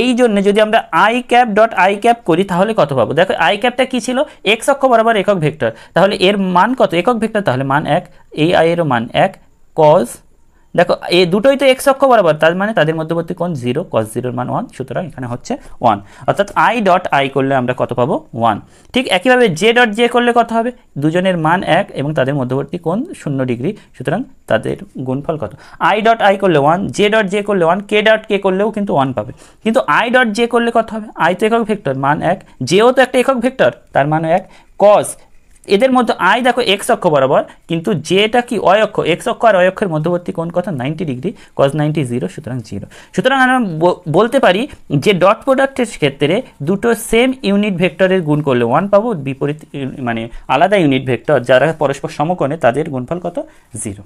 Speaker 1: এই জন্য যদি আমরা I cap dot I cap করি তাহলে কত পাবো। দেখো আই ক্যাপটা কী ছিল, এক্স অক্ষ বরাবর একক ভেক্টর, তাহলে এর মান কত, একক ভেক্টর, তাহলে মান 1, এই আই এরও মান 1, কস, দেখো এই দুটোই তো এক্স অক্ষ বরাবর, তার মানে তাদের মধ্যবর্তী কোণ 0, cos 0 এর মান 1, সুতরাং এখানে হচ্ছে 1। অর্থাৎ আই ডট আই করলে আমরা কত পাবো 1। ঠিক একইভাবে জে ডট জে করলে কত হবে, দুজনের মান 1 এবং তাদের মধ্যবর্তী কোণ 0 ডিগ্রি, সুতরাং তাদের গুণফল কত, আই ডট আই করলে 1, জে ডট জে করলে 1, কে ডট কে করলেও কিন্তু 1 পাবে। কিন্তু আই ডট জে করলে কত হবে, আই তো একক ভেক্টর, মান 1, জেও তো একটা একক ভেক্টর, তার মান 1, cos এদের মধ্যে আই দেখো এক্স অক্ষ বরাবর, কিন্তু যেটা কি অয় অক্ষ, এক্স অক্ষ আর অয় অক্ষের মধ্যবর্তী কোণ কত 90 ডিগ্রি, cos 90 0, সুতরাং 0। সুতরাং আমরা বলতে পারি যে ডট প্রোডাক্টের ক্ষেত্রে দুটো সেম ইউনিট ভেক্টরের গুণ করলে 1 পাবো, বিপরীত মানে আলাদা ইউনিট ভেক্টর যারা পরস্পর সমকোণে তাদের গুণফল কত 0।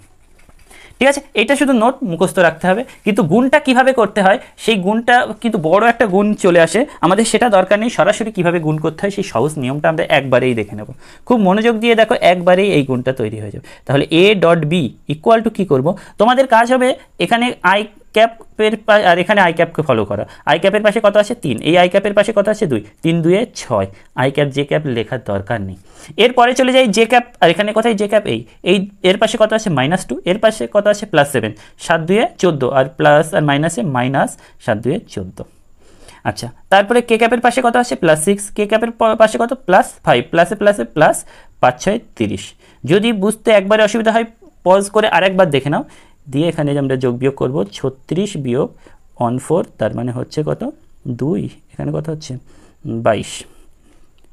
Speaker 1: ঠিক আছে, এটা শুধু নোট মুখস্থ রাখতে হবে, কিন্তু গুণটা কিভাবে করতে হয় সেই গুণটা কিন্তু বড় একটা গুণ চলে আসে, আমাদের সেটা দরকার নেই, সরাসরি কিভাবে গুণ করতে হয় সেই সহজ নিয়মটা আমরা একবারেই দেখে নেব। খুব মনোযোগ দিয়ে দেখো, একবারেই এই গুণটা তৈরি হয়ে যাবে। তাহলে A dot B equal to কী করবো, তোমাদের কাজ হবে এখানে আই ক্যাপের আর এখানে আই ক্যাপকে ফলো করা। আই ক্যাপের পাশে কত আছে 3, এই আই ক্যাপের পাশে কত আছে 2, 3 2 6, আই ক্যাপ জে ক্যাপ লেখার দরকার নেই। এরপরে চলে যাই জে ক্যাপ, আর এখানে কোথায় জে ক্যাপ, এই এর পাশে কত আছে -2, এর পাশে কত আছে +7, 7 2 14, আর প্লাস আর মাইনাসে -7 2 14। আচ্ছা, তারপরে কে ক্যাপের পাশে কত আছে +6, কে ক্যাপের পাশে কত +5, প্লাসে প্লাসে প্লাস 5 6 30। যদি বুঝতে একবারে অসুবিধা হয় পজ করে আরেকবার দেখে নাও, দিয়ে এখানে আমরা যোগ বিয়োগ করবো 36 বিয়োগ 14, তার মানে হচ্ছে কত 2, এখানে কত হচ্ছে 22।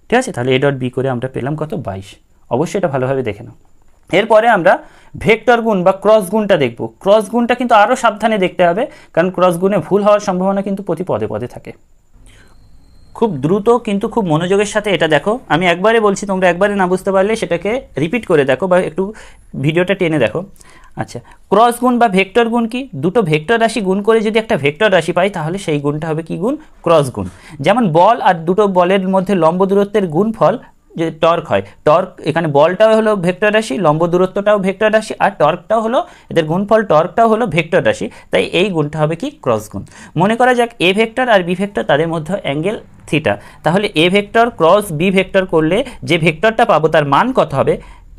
Speaker 1: ঠিক আছে, তাহলে এ ডট বি করে আমরা পেলাম কত 22। অবশ্যই এটা ভালোভাবে দেখে নাও। এরপরে আমরা ভেক্টর গুণ বা ক্রস গুণটা দেখব। ক্রস গুণটা কিন্তু আরও সাবধানে দেখতে হবে, কারণ ক্রস গুণে ভুল হওয়ার সম্ভাবনা কিন্তু প্রতি পদে পদে থাকে। খুব দ্রুত কিন্তু খুব মনোযোগের সাথে এটা দেখো, আমি একবারে বলছি, তোমরা একবারে না বুঝতে পারলে সেটাকে রিপিট করে দেখো বা একটু ভিডিওটা টেনে দেখো। আচ্ছা, ক্রস গুণ বা ভেক্টর গুণ কি, দুটো ভেক্টর রাশি গুণ করে যদি একটা ভেক্টর রাশি পাই তাহলে সেই গুণটা হবে কি গুণ, ক্রস গুণ। যেমন বল আর দুটো বলের মধ্যে লম্ব দূরত্বের গুণফল যে টর্ক হয়, টর্ক এখানে বলটাও হলো ভেক্টর রাশি, লম্ব দূরত্বটাও ভেক্টর রাশি, আর টর্কটাও হলো এদের গুণফল, টর্কটাও হলো ভেক্টর রাশি। তাই এই গুণটা হবে কি ক্রস গুণ। মনে করা যাক এ ভেক্টর আর বি ভেক্টর তাদের মধ্যে অ্যাঙ্গেল থিটা, তাহলে A vector cross B vector করলে যে ভেক্টরটা পাবো তার মান কত হবে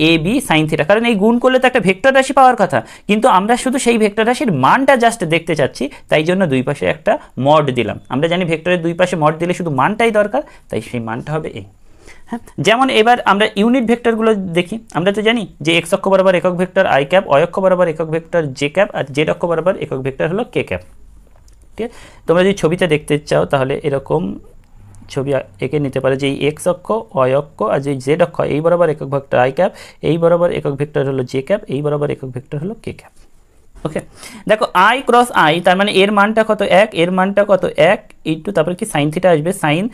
Speaker 1: এ বি সাইন থিটা। কারণ এই গুণ করলে তো একটা ভেক্টর রাশি পাওয়ার কথা, কিন্তু আমরা শুধু সেই ভেক্টর রাশির মানটা জাস্ট দেখতে চাচ্ছি, তাই জন্য দুই পাশে একটা মড দিলাম। আমরা জানি ভেক্টরের দুই পাশে মড দিলে শুধু মানটাই দরকার, তাই সেই মানটা হবে এই। হ্যাঁ, যেমন এবার আমরা ইউনিট ভেক্টরগুলো দেখি। আমরা তো জানি যে এক্স অক্ষ বরাবর একক ভেক্টর আই ক্যাপ, অয় অক্ষ বরাবর একক ভেক্টর জে ক্যাপ, আর জেড অক্ষ বরাবর একক ভেক্টর হলো কে ক্যাপ। ঠিক আছে, তোমরা যদি ছবিটা দেখতে চাও তাহলে এরকম ছবি এঁকে নিতে পারে যে এই এক্স অক্ষ, অয় অক্ষ আর যে জেড অক্ষ, এই বরাবর একক ভেক্টর আই ক্যাপ, এই বরাবর একক ভেক্টর হলো জে ক্যাপ, এই বরাবর একক ভেক্টর হলো কে ক্যাপ। ওকে, দেখো আই ক্রস আই, তার মানে এর মানটা কত 1, এর মানটা কত 1 ইন্টু তারপরে কি সাইন থিটা আসবে, সাইন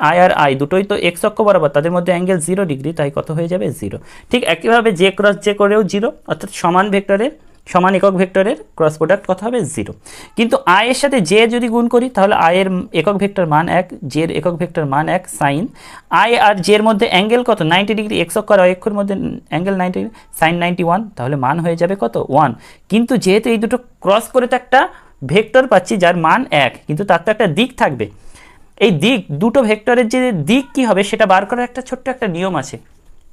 Speaker 1: আই আর আই দুটোই তো এক্স অক্ষ বরাবর, তাদের মধ্যে অ্যাঙ্গেল 0 ডিগ্রি, তাই কত হয়ে যাবে 0। ঠিক একইভাবে জে ক্রস জে করেও 0, অর্থাৎ সমান ভেক্টরের সমান একক ভেক্টরের ক্রস প্রোডাক্ট কত হবে 0। কিন্তু আই এর সাথে জে যদি গুণ করি তাহলে আই এর একক ভেক্টর মান 1, জের একক ভেক্টর মান 1, সাইন আই আর জের মধ্যে অ্যাঙ্গেল কত 90 ডিগ্রি, এক্স অক্ষ আর অয় অক্ষের মধ্যে অ্যাঙ্গেল 90 ডিগ্রি, সাইন 91, তাহলে মান হয়ে যাবে কত 1। কিন্তু যেহেতু এই দুটো ক্রস করে তো একটা ভেক্টর পাচ্ছি যার মান 1, কিন্তু তার তো একটা দিক থাকবে। এই দিক, দুটো ভেক্টরের যে দিক কি হবে সেটা বার করার একটা ছোট্ট একটা নিয়ম আছে,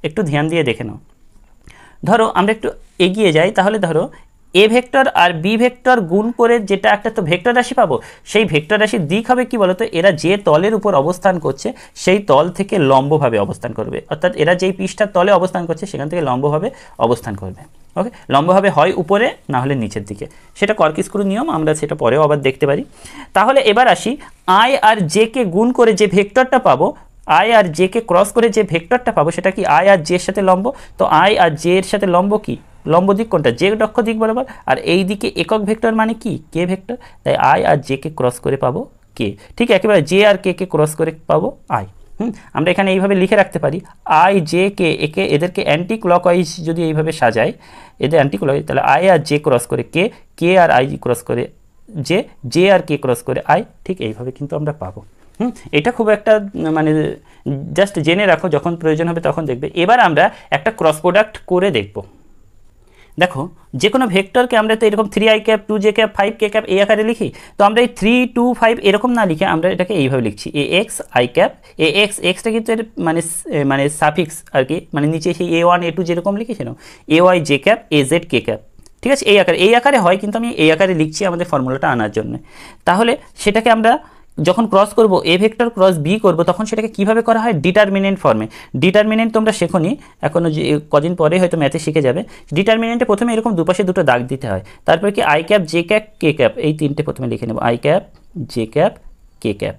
Speaker 1: একটু ধ্যান দিয়ে দেখে নাও। ধরো আমরা একটু এগিয়ে যাই, তাহলে ধরো এ ভেক্টর আর বি ভেক্টর গুণ করে যেটা একটা তো ভেক্টর রাশি পাবো, সেই ভেক্টর রাশির দিক হবে কি বলতো, এরা যে তলের উপর অবস্থান করছে সেই তল থেকে লম্বভাবে অবস্থান করবে, অর্থাৎ এরা যেই পৃষ্ঠার তলে অবস্থান করছে সেখান থেকে লম্বভাবে অবস্থান করবে। ওকে, লম্বভাবে হয় উপরে না হলে নিচের দিকে, সেটা কর্কিস্ক্রু নিয়ম, আমরা সেটা পরেও আবার দেখতে পারি। তাহলে এবার আসি, আই আর জে কে গুণ করে যে ভেক্টরটা পাবো, আই আর জে কে ক্রস করে যে ভেক্টরটা পাবো সেটা কি আই আর জে এর সাথে লম্ব। তো আই আর জে এর সাথে লম্ব কি, লম্ব দিক কোনটা, জে অক্ষ দিক বরাবর, আর এই দিকে একক ভেক্টর মানে কি কে ভেক্টর, তাই আই আর জে কে ক্রস করে পাবো কে। ঠিক একেবারে জে আর কে কে ক্রস করে পাবো আই। আমরা এখানে এইভাবে লিখে রাখতে পারি, আই জে কে, একে এদেরকে অ্যান্টি ক্লকওয়াইজ যদি এইভাবে সাজাই, এদের অ্যান্টি ক্লকওয়াইজ, তাহলে আই আর জে ক্রস করে কে, কে আর আই ক্রস করে জে, জে আর কে ক্রস করে আই। ঠিক এইভাবে কিন্তু আমরা পাবো। এটা খুব একটা মানে জাস্ট জেনে রাখো, যখন প্রয়োজন হবে তখন দেখবে। এবার আমরা একটা ক্রস প্রোডাক্ট করে দেখব। দেখো যে কোনো ভেক্টরকে আমরা তো এরকম 3i cap 2j cap 5k cap এই আকারে লিখি, তো আমরা এই 3 2 5 এরকম না লিখে আমরা এটাকে এইভাবে লিখছি ax i cap, ax extra কিন্তু এর মানে সাফিক্স আর কি, মানে নিচে সেই a1 a2 যেরকম লিখেছিলাম, ay j cap az k cap. ঠিক আছে, এই আকারে হয়, কিন্তু আমি এই আকারে লিখছি আমাদের ফর্মুলাটা আনার জন্য। তাহলে সেটাকে আমরা যখন ক্রস করব, এ ভেক্টর ক্রস বি করব, তখন সেটাকে কিভাবে করা হয় ডিটারমিনেন্ট ফর্মে। ডিটারমিনেন্ট তোমরা শেখোনি এখনও, যে কদিন পরে হয়তো ম্যাথে শিখে যাবে। ডিটারমিনেন্টে প্রথমে এরকম দুপাশে দুটো দাগ দিতে হয়, তারপরে কি I cap J cap K cap, এই তিনটে প্রথমে লিখে নেব, I cap J cap K cap,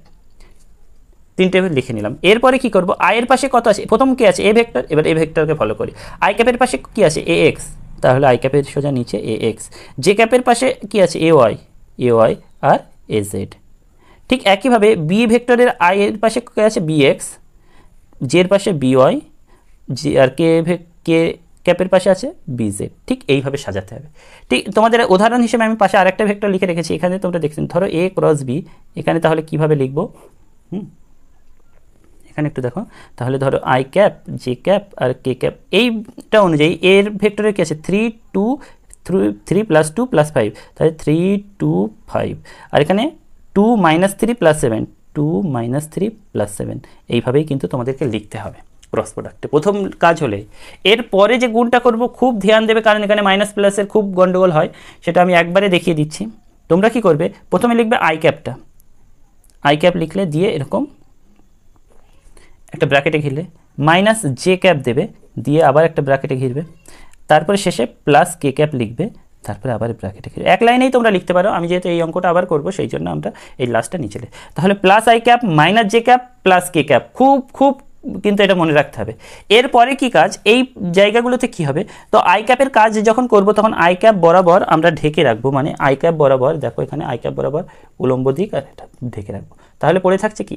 Speaker 1: তিনটে লিখে নিলাম। এরপরে কি করব, আই এর পাশে কত আছে, প্রথম কি আছে এ ভেক্টর, এবার এ ভেক্টরকে ফলো করি। আই ক্যাপের পাশে কি আছে এ এক্স, তাহলে আই ক্যাপের সোজা নিচে এ এক্স। জে ক্যাপের পাশে কি আছে A Y R A Z. ঠিক একইভাবে বি ভেক্টরের আই এর পাশে কে আছে বি এক্স, জের পাশে বি ওয়াই, জি আর কে ক্যাপের পাশে আছে বি জেড। ঠিক এইভাবে সাজাতে হবে। ঠিক তোমাদের উদাহরণ হিসেবে আমি পাশে আরেকটা ভেক্টর লিখে রেখেছি, এখানে তোমরা দেখছেন, ধরো এ ক্রস বি, এখানে তাহলে কিভাবে লিখবো, এখানে একটু দেখো, তাহলে ধরো আই ক্যাপ জে ক্যাপ আর কে ক্যাপ, এইটা অনুযায়ী এর ভেক্টরের কি আছে 3 2 3 + 2 + 5, তাহলে 3 2 5, আর এখানে 2 - 3 + 7, 2 - 3 + 7, এইভাবেই কিন্তু তোমাদেরকে লিখতে হবে ক্রস প্রোডাক্টে প্রথম কাজ হলে। এরপরে যে গুণটা করব খুব ধ্যান দেবে, কারণ এখানে মাইনাস প্লাসের খুব গন্ডগোল হয়, সেটা আমি একবারে দেখিয়ে দিচ্ছি। তোমরা কি করবে, প্রথমে লিখবে আই ক্যাপটা, আই ক্যাপ লিখলে দিয়ে এরকম একটা ব্র্যাকেটে ঘিরলে, মাইনাস জে ক্যাপ দেবে, দিয়ে আবার একটা ব্র্যাকেটে ঘিরবে, তারপরে শেষে প্লাস কে ক্যাপ লিখবে, তারপরে আবার ব্র্যাকেটে ঘিরবে। এক লাইনেই তোমরা লিখতে পারো, আমি যেহেতু এই অঙ্কটা আবার করবো সেই জন্য আমরা এই লাস্টটা নিচে, তাহলে plus I cap minus J cap plus K cap. খুব কিন্তু এটা মনে রাখতে হবে। এরপরে কি কাজ, এই জায়গাগুলোতে কি হবে, তো আই ক্যাপের কাজ যখন করব তখন আই ক্যাপ বরাবর আমরা ঢেকে রাখবো, মানে আই ক্যাপ বরাবর, দেখো এখানে আই ক্যাপ বরাবর উলম্ব দিক আর এটা ঢেকে রাখবো। তাহলে পড়ে থাকছে কি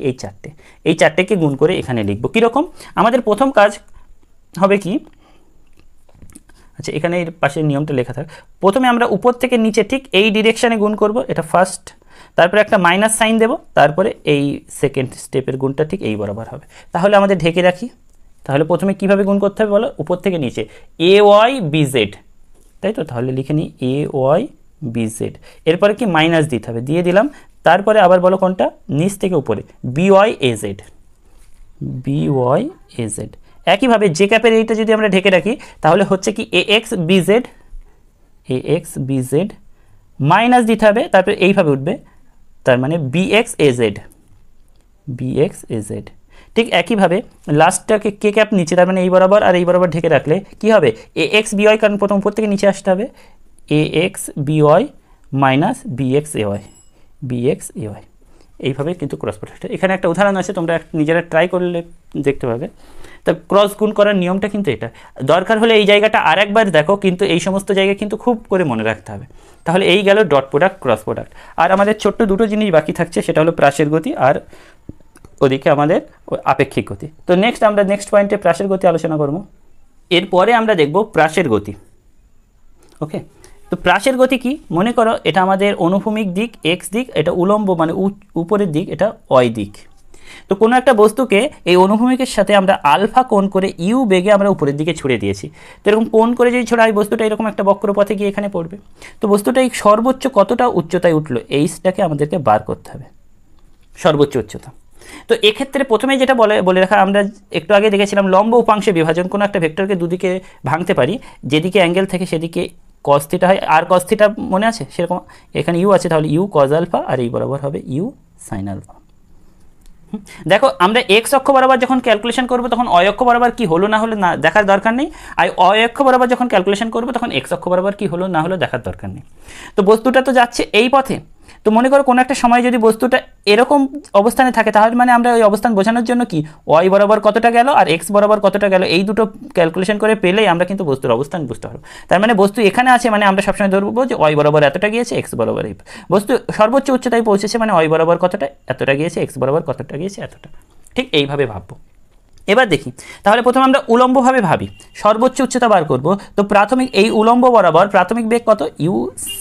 Speaker 1: এই চারটেকে গুণ করে এখানে লিখবো। কীরকম, আমাদের প্রথম কাজ হবে কি, আচ্ছা এখানে এর পাশের নিয়মটা লেখা থাক, প্রথমে আমরা উপর থেকে নিচে ঠিক এই ডিরেকশানে গুণ করব, এটা ফার্স্ট, তারপরে একটা মাইনাস সাইন দেব, তারপরে এই সেকেন্ড স্টেপের গুণটা ঠিক এই বরাবর হবে। তাহলে আমাদের ঢেকে রাখি, তাহলে প্রথমে কীভাবে গুণ করতে হবে বলো, উপর থেকে নিচে AYBZ, তাই তো, তাহলে লিখে নিই AYBZ, এরপরে কি মাইনাস দিতে হবে, দিয়ে দিলাম, তারপরে আবার বলো কোনটা, নিচ থেকে উপরে BYAZ। একইভাবে জে ক্যাপের এইটা যদি আমরা ঢেকে রাখি তাহলে হচ্ছে কি AXBZ মাইনাস দিতে হবে, তারপরে এইভাবে উঠবে, তার মানে BXAZ। ঠিক একইভাবে লাস্টটাকে কে ক্যাপ নিচে, তার মানে এই বরাবর আর এই বরাবর ঢেকে রাখলে কি হবে, AXBY, কারণ প্রথম উপর থেকে নিচে আসতে হবে, AXBY মাইনাস BXAY। এইভাবে কিন্তু ক্রস প্রোডাক্ট। এখানে একটা উদাহরণ আছে, তোমরা নিজেরা ট্রাই করলে দেখতে পাবে। তা ক্রস গুণ করার নিয়মটা কিন্তু এটা, দরকার হলে এই জায়গাটা আরেকবার দেখো, কিন্তু এই সমস্ত জায়গায় কিন্তু খুব করে মনে রাখতে হবে। তাহলে এই গেল ডট প্রোডাক্ট, ক্রস প্রোডাক্ট। আর আমাদের ছোট্ট দুটো জিনিস বাকি থাকছে, সেটা হলো প্রাসের গতি আর ওদিকে আমাদের আপেক্ষিক গতি। তো আমরা নেক্সট পয়েন্টে প্রাসের গতি আলোচনা করবো। এরপরে আমরা দেখব প্রাসের গতি। ওকে, তো প্রাসের গতি কি, মনে করো এটা আমাদের অনুভূমিক দিক X দিক, এটা উলম্ব মানে উপরের দিক, এটা Y দিক। তো কোনো একটা বস্তুকে এই অনুভূমিকের সাথে আমরা আলফা কোণ করে ইউ বেগে আমরা উপরের দিকে ছুড়ে দিয়েছি। তো এরকম কোণ করে যদি ছোড়া, এই বস্তুটা এরকম একটা বক্রপথে গিয়ে এখানে পড়বে। তো বস্তুটা এই সর্বোচ্চ কতটা উচ্চতায় উঠলো, এইটাকে আমাদেরকে বার করতে হবে, সর্বোচ্চ উচ্চতা। তো এক্ষেত্রে প্রথমে যেটা বলে রাখা, আমরা একটু আগে দেখেছিলাম লম্ব উপাংশে বিভাজন, কোনো একটা ভেক্টরকে দুদিকে ভাঙতে পারি, যেদিকে অ্যাঙ্গেল থেকে সেদিকে cos থিটা হয়। আর cos থিটা মনে আছে, সেরকম এখানে ইউ আছে, তাহলে ইউ cos আলফা, আর এই বরাবর হবে ইউ সাইন আলফা। দেখো আমরা এক্স অক্ষ বরাবর যখন ক্যালকুলেশন করব তখন অয় অক্ষ বরাবর কি হলো না হলো না দেখার দরকার নেই, আর অয় অক্ষ বরাবর যখন ক্যালকুলেশন করব তখন এক্স অক্ষ বরাবর কি হলো না হলো দেখার দরকার নেই। তো বস্তুটা তো যাচ্ছে এই পথে, তো মনে করো কোনো একটা সময় যদি বস্তুটা এরকম অবস্থানে থাকে, তাহলে মানে আমরা ওই অবস্থান বোঝানোর জন্য কি ওয়াই বরাবর কতটা গেল আর এক্স বরাবর কতটা গেল, এই দুটো ক্যালকুলেশন করে পেলেই আমরা কিন্তু বস্তুর অবস্থান বুঝতে পারবো। তার মানে বস্তু এখানে আছে, মানে আমরা সবসময় ধরবো যে ওয়াই বরাবর এতটা গিয়েছে, এক্স বরাবর এই বস্তু সর্বোচ্চ উচ্চতায় পৌঁছেছে, মানে ওয়াই বরাবর কতটা এতটা গিয়েছে, এক্স বরাবর কতটা গিয়েছে এতটা। ঠিক এইভাবে ভাববো। এবার দেখি, তাহলে প্রথমে আমরা উলম্বভাবে ভাবি, সর্বোচ্চ উচ্চতা বার করব। তো প্রাথমিক এই উলম্ব বরাবর প্রাথমিক বেগ কত, ইউ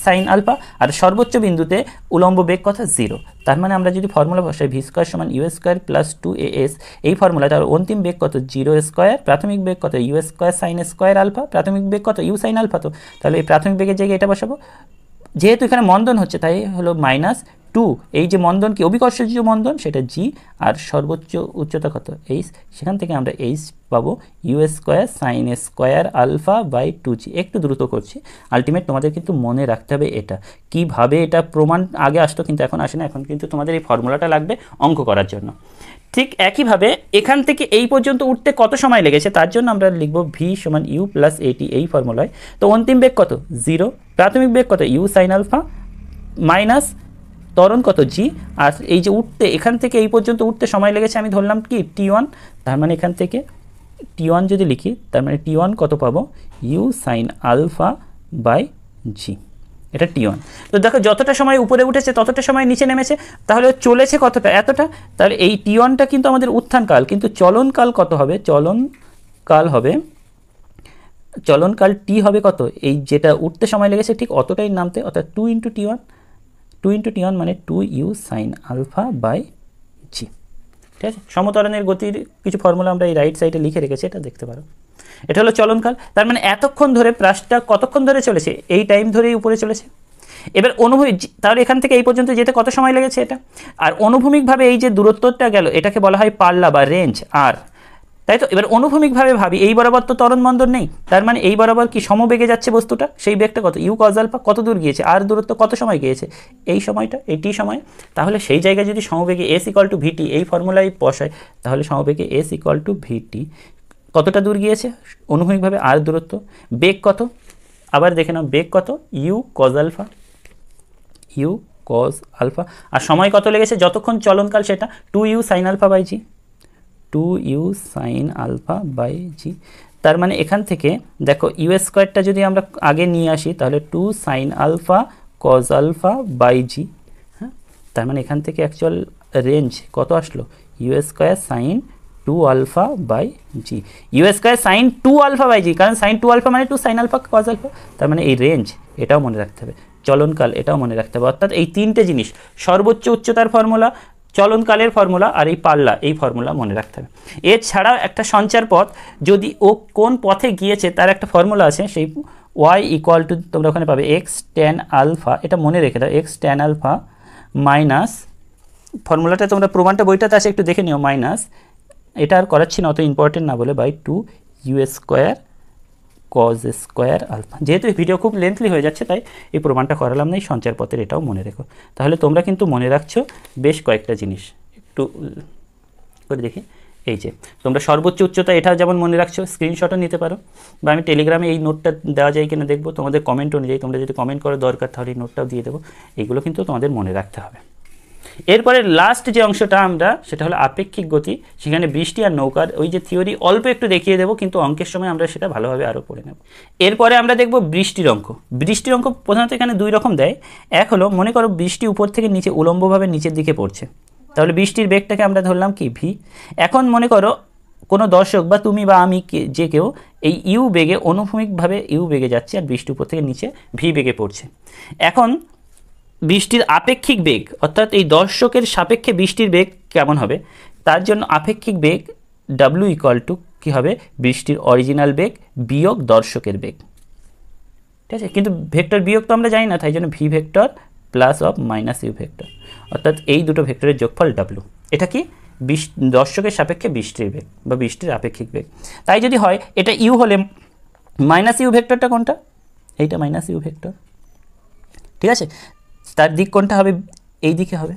Speaker 1: সাইন আলফা, আর সর্বোচ্চ বিন্দুতে উলম্ব বেগ কত, 0। তার মানে আমরা যদি ফর্মুলা বসাই ভি স্কোয়ার সমান ইউ স্কোয়ার প্লাস 2as, এই ফর্মুলা, তার অন্তিম বেগ কত, 0 স্কোয়ার, প্রাথমিক বেগ কত, U square sine square alpha, প্রাথমিক বেগ কত, ইউ সাইন আলফা। তো তাহলে এই প্রাথমিক বেগের জায়গায় এটা বসাবো, যেহেতু এখানে মন্দন হচ্ছে তাই হলো -2, এই যে মন্দন কি অভিকর্ষজ মন্দন সেটা জি, আর সর্বোচ্চ উচ্চতা কত, এইচ, সেখান থেকে আমরা এইচ পাবো U square sine square alpha by 2g। একটু দ্রুত করছি, আলটিমেট তোমাদের কিন্তু মনে রাখতে হবে এটা কিভাবে, এটা প্রমাণ আগে আসতো কিন্তু এখন আসে না, এখন কিন্তু তোমাদের এই ফর্মুলাটা লাগবে অঙ্ক করার জন্য। ঠিক একইভাবে এখান থেকে এই পর্যন্ত উঠতে কত সময় লেগেছে, তার জন্য আমরা লিখব ভি সমান ইউ প্লাস এটি, এই ফর্মুলায়। তো অন্তিম বেগ কত, 0, প্রাথমিক বেগ কত, ইউ সাইন আলফা, মাইনাস ত্বরণ কত, জি, আর এই যে উঠতে এখান থেকে এই পর্যন্ত উঠতে সময় লেগেছে আমি ধরলাম কি t1, তার মানে এখান থেকে t1 যদি লিখি, তার মানে t1 কত পাবো, ইউ সাইন আলফা বাই জি, এটা t1। তো দেখো যতটা সময় উপরে উঠেছে ততটা সময় নিচে নেমেছে, তাহলে চলেছে কতটা, এতটা। তাহলে এই t1টা কিন্তু আমাদের উত্থানকাল, কিন্তু চলনকাল কত হবে, চলনকাল t হবে কত, এই যেটা উঠতে সময় লেগেছে ঠিক অতটাই নামতে, অর্থাৎ 2 × t1, 2 × t1 মানে 2u সাইন আলফা বাই জি। ঠিক আছে, সমত্বরণের গতির কিছু ফর্মুলা আমরা এই রাইট সাইডে লিখে রেখেছি, এটা দেখতে পারো। এটা হলো চলনকাল, তার মানে এতক্ষণ ধরে প্রাসটা কতক্ষণ ধরে চলেছে, এই টাইম ধরেই উপরে চলেছে। এবার অনুভূমিক, তাহলে এখান থেকে এই পর্যন্ত যেতে কত সময় লেগেছে এটা, আর অনুভূমিকভাবে এই যে দূরত্বটা গেল এটাকে বলা হয় পাল্লা বা রেঞ্জ আর, তাই তো। এবার অনুভূমিকভাবে ভাবি, এই বরাবর তো ত্বরণ মন্দন নেই, তার মানে এই বরাবর কি সমবেগে যাচ্ছে বস্তুটা, সেই বেগটা কত, ইউ কজ আলফা, কত দূর গিয়েছে, আর দূরত্ব কত সময় গিয়েছে, এই সময়টা, এই টি সময়। তাহলে সেই জায়গায় যদি সমবেগে এস ইকুয়াল টু ভিটি এই ফর্মুলায় বসায়, তাহলে সমবেগে এস ইকুয়াল টু ভিটি কতটা দূর গিয়েছে অনুভূমিকভাবে, আর দূরত্ব, বেগ কত, আবার দেখে নাও বেগ কত, U cos alpha, U cos alpha, আর সময় কত লেগেছে যতক্ষণ চলনকাল সেটা 2u sine alpha by G, 2u sine alpha by G. তার মানে এখান থেকে দেখো ইউ স্কোয়ারটা যদি আমরা আগে নিয়ে আসি, তাহলে 2 sine alpha cos alpha by G. হ্যাঁ, তার মানে এখান থেকে অ্যাকচুয়াল রেঞ্জ কত আসলো, U square sine 2 alpha by G, U square sine 2 alpha by G, কারণ সাইন 2 আলফা মানে 2 সাইন আলফা কজ আলফা। তার মানে এই রেঞ্জ এটাও মনে রাখতে হবে, চলনকাল এটাও মনে রাখতে হবে। অর্থাৎ এই তিনটে জিনিস, সর্বোচ্চ উচ্চতার ফর্মুলা, চলনকালের ফর্মুলা আর এই পাল্লা, এই ফর্মুলা মনে রাখতে হবে। এছাড়াও একটা সঞ্চার পথ, যদি ও কোন পথে গিয়েছে তার একটা ফর্মুলা আছে, সেই y ইকুয়াল টু তোমরা ওখানে পাবে x tan আলফা, এটা মনে রেখে দাও, x tan আলফা মাইনাস, ফর্মুলাটা তোমরা প্রমাণটা বইটাতে আছে, একটু দেখে নিও, মাইনাস, এটা আর করাচ্ছি না, অত ইম্পর্টেন্ট না বলে, by 2u square cos square alpha. যেহেতু এই ভিডিও খুব লেন্থলি হয়ে যাচ্ছে তাই এই প্রমাণটা করালাম না, এই সঞ্চার পথের এটাও মনে রেখো। তাহলে তোমরা কিন্তু মনে রাখছো বেশ কয়েকটা জিনিস, একটু করে দেখি। এই যে তোমরা সর্বোচ্চ উচ্চতা এটা যেমন মনে রাখছো, স্ক্রিনশটও নিতে পারো, বা আমি টেলিগ্রামে এই নোটটা দেওয়া যায় কিনা দেখবো, তোমাদের কমেন্ট অনুযায়ী, তোমরা যদি কমেন্ট করো দরকার তাহলে এই নোটটাও দিয়ে দেবো। এইগুলো কিন্তু তোমাদের মনে রাখতে হবে। এরপরে লাস্ট যে অংশটা আমরা, সেটা হলো আপেক্ষিক গতি। সেখানে বৃষ্টি আর নৌকার ওই যে থিওরি অল্প একটু দেখিয়ে দেবো, কিন্তু অঙ্কের সময় আমরা সেটা ভালোভাবে আরও পড়ে নেব। এরপরে আমরা দেখব বৃষ্টির অঙ্ক। বৃষ্টির অঙ্ক প্রধানত এখানে দুই রকম দেয়। এক হলো, মনে করো বৃষ্টি উপর থেকে নিচে উলম্বভাবে নিচের দিকে পড়ছে, তাহলে বৃষ্টির বেগটাকে আমরা ধরলাম কি ভি। এখন মনে করো কোনো দর্শক বা তুমি বা আমি যে কেউ এই ইউ বেগে অনুভূমিকভাবে ইউ বেগে যাচ্ছে, আর বৃষ্টি উপর থেকে নিচে ভি বেগে পড়ছে। এখন বৃষ্টির আপেক্ষিক বেগ, অর্থাৎ এই দর্শকের সাপেক্ষে বৃষ্টির বেগ কেমন হবে, তার জন্য আপেক্ষিক বেগ ডাব্লিউ ইকুয়াল টু কী হবে, বৃষ্টির অরিজিনাল বেগ বিয়োগ দর্শকের বেগ। ঠিক আছে, কিন্তু ভেক্টর বিয়োগ তো আমরা জানি না, তাই জন্য V vector plus of minus U vector, অর্থাৎ এই দুটো ভেক্টরের যোগফল ডাব্লিউ। এটা কি দর্শকের সাপেক্ষে বৃষ্টির বেগ বা বৃষ্টির আপেক্ষিক বেগ। তাই যদি হয় এটা ইউ হলে মাইনাস ইউ ভেক্টরটা কোনটা, এইটা মাইনাস ইউ ভেক্টর। ঠিক আছে, তার দিক কোনটা হবে, এই দিকে হবে।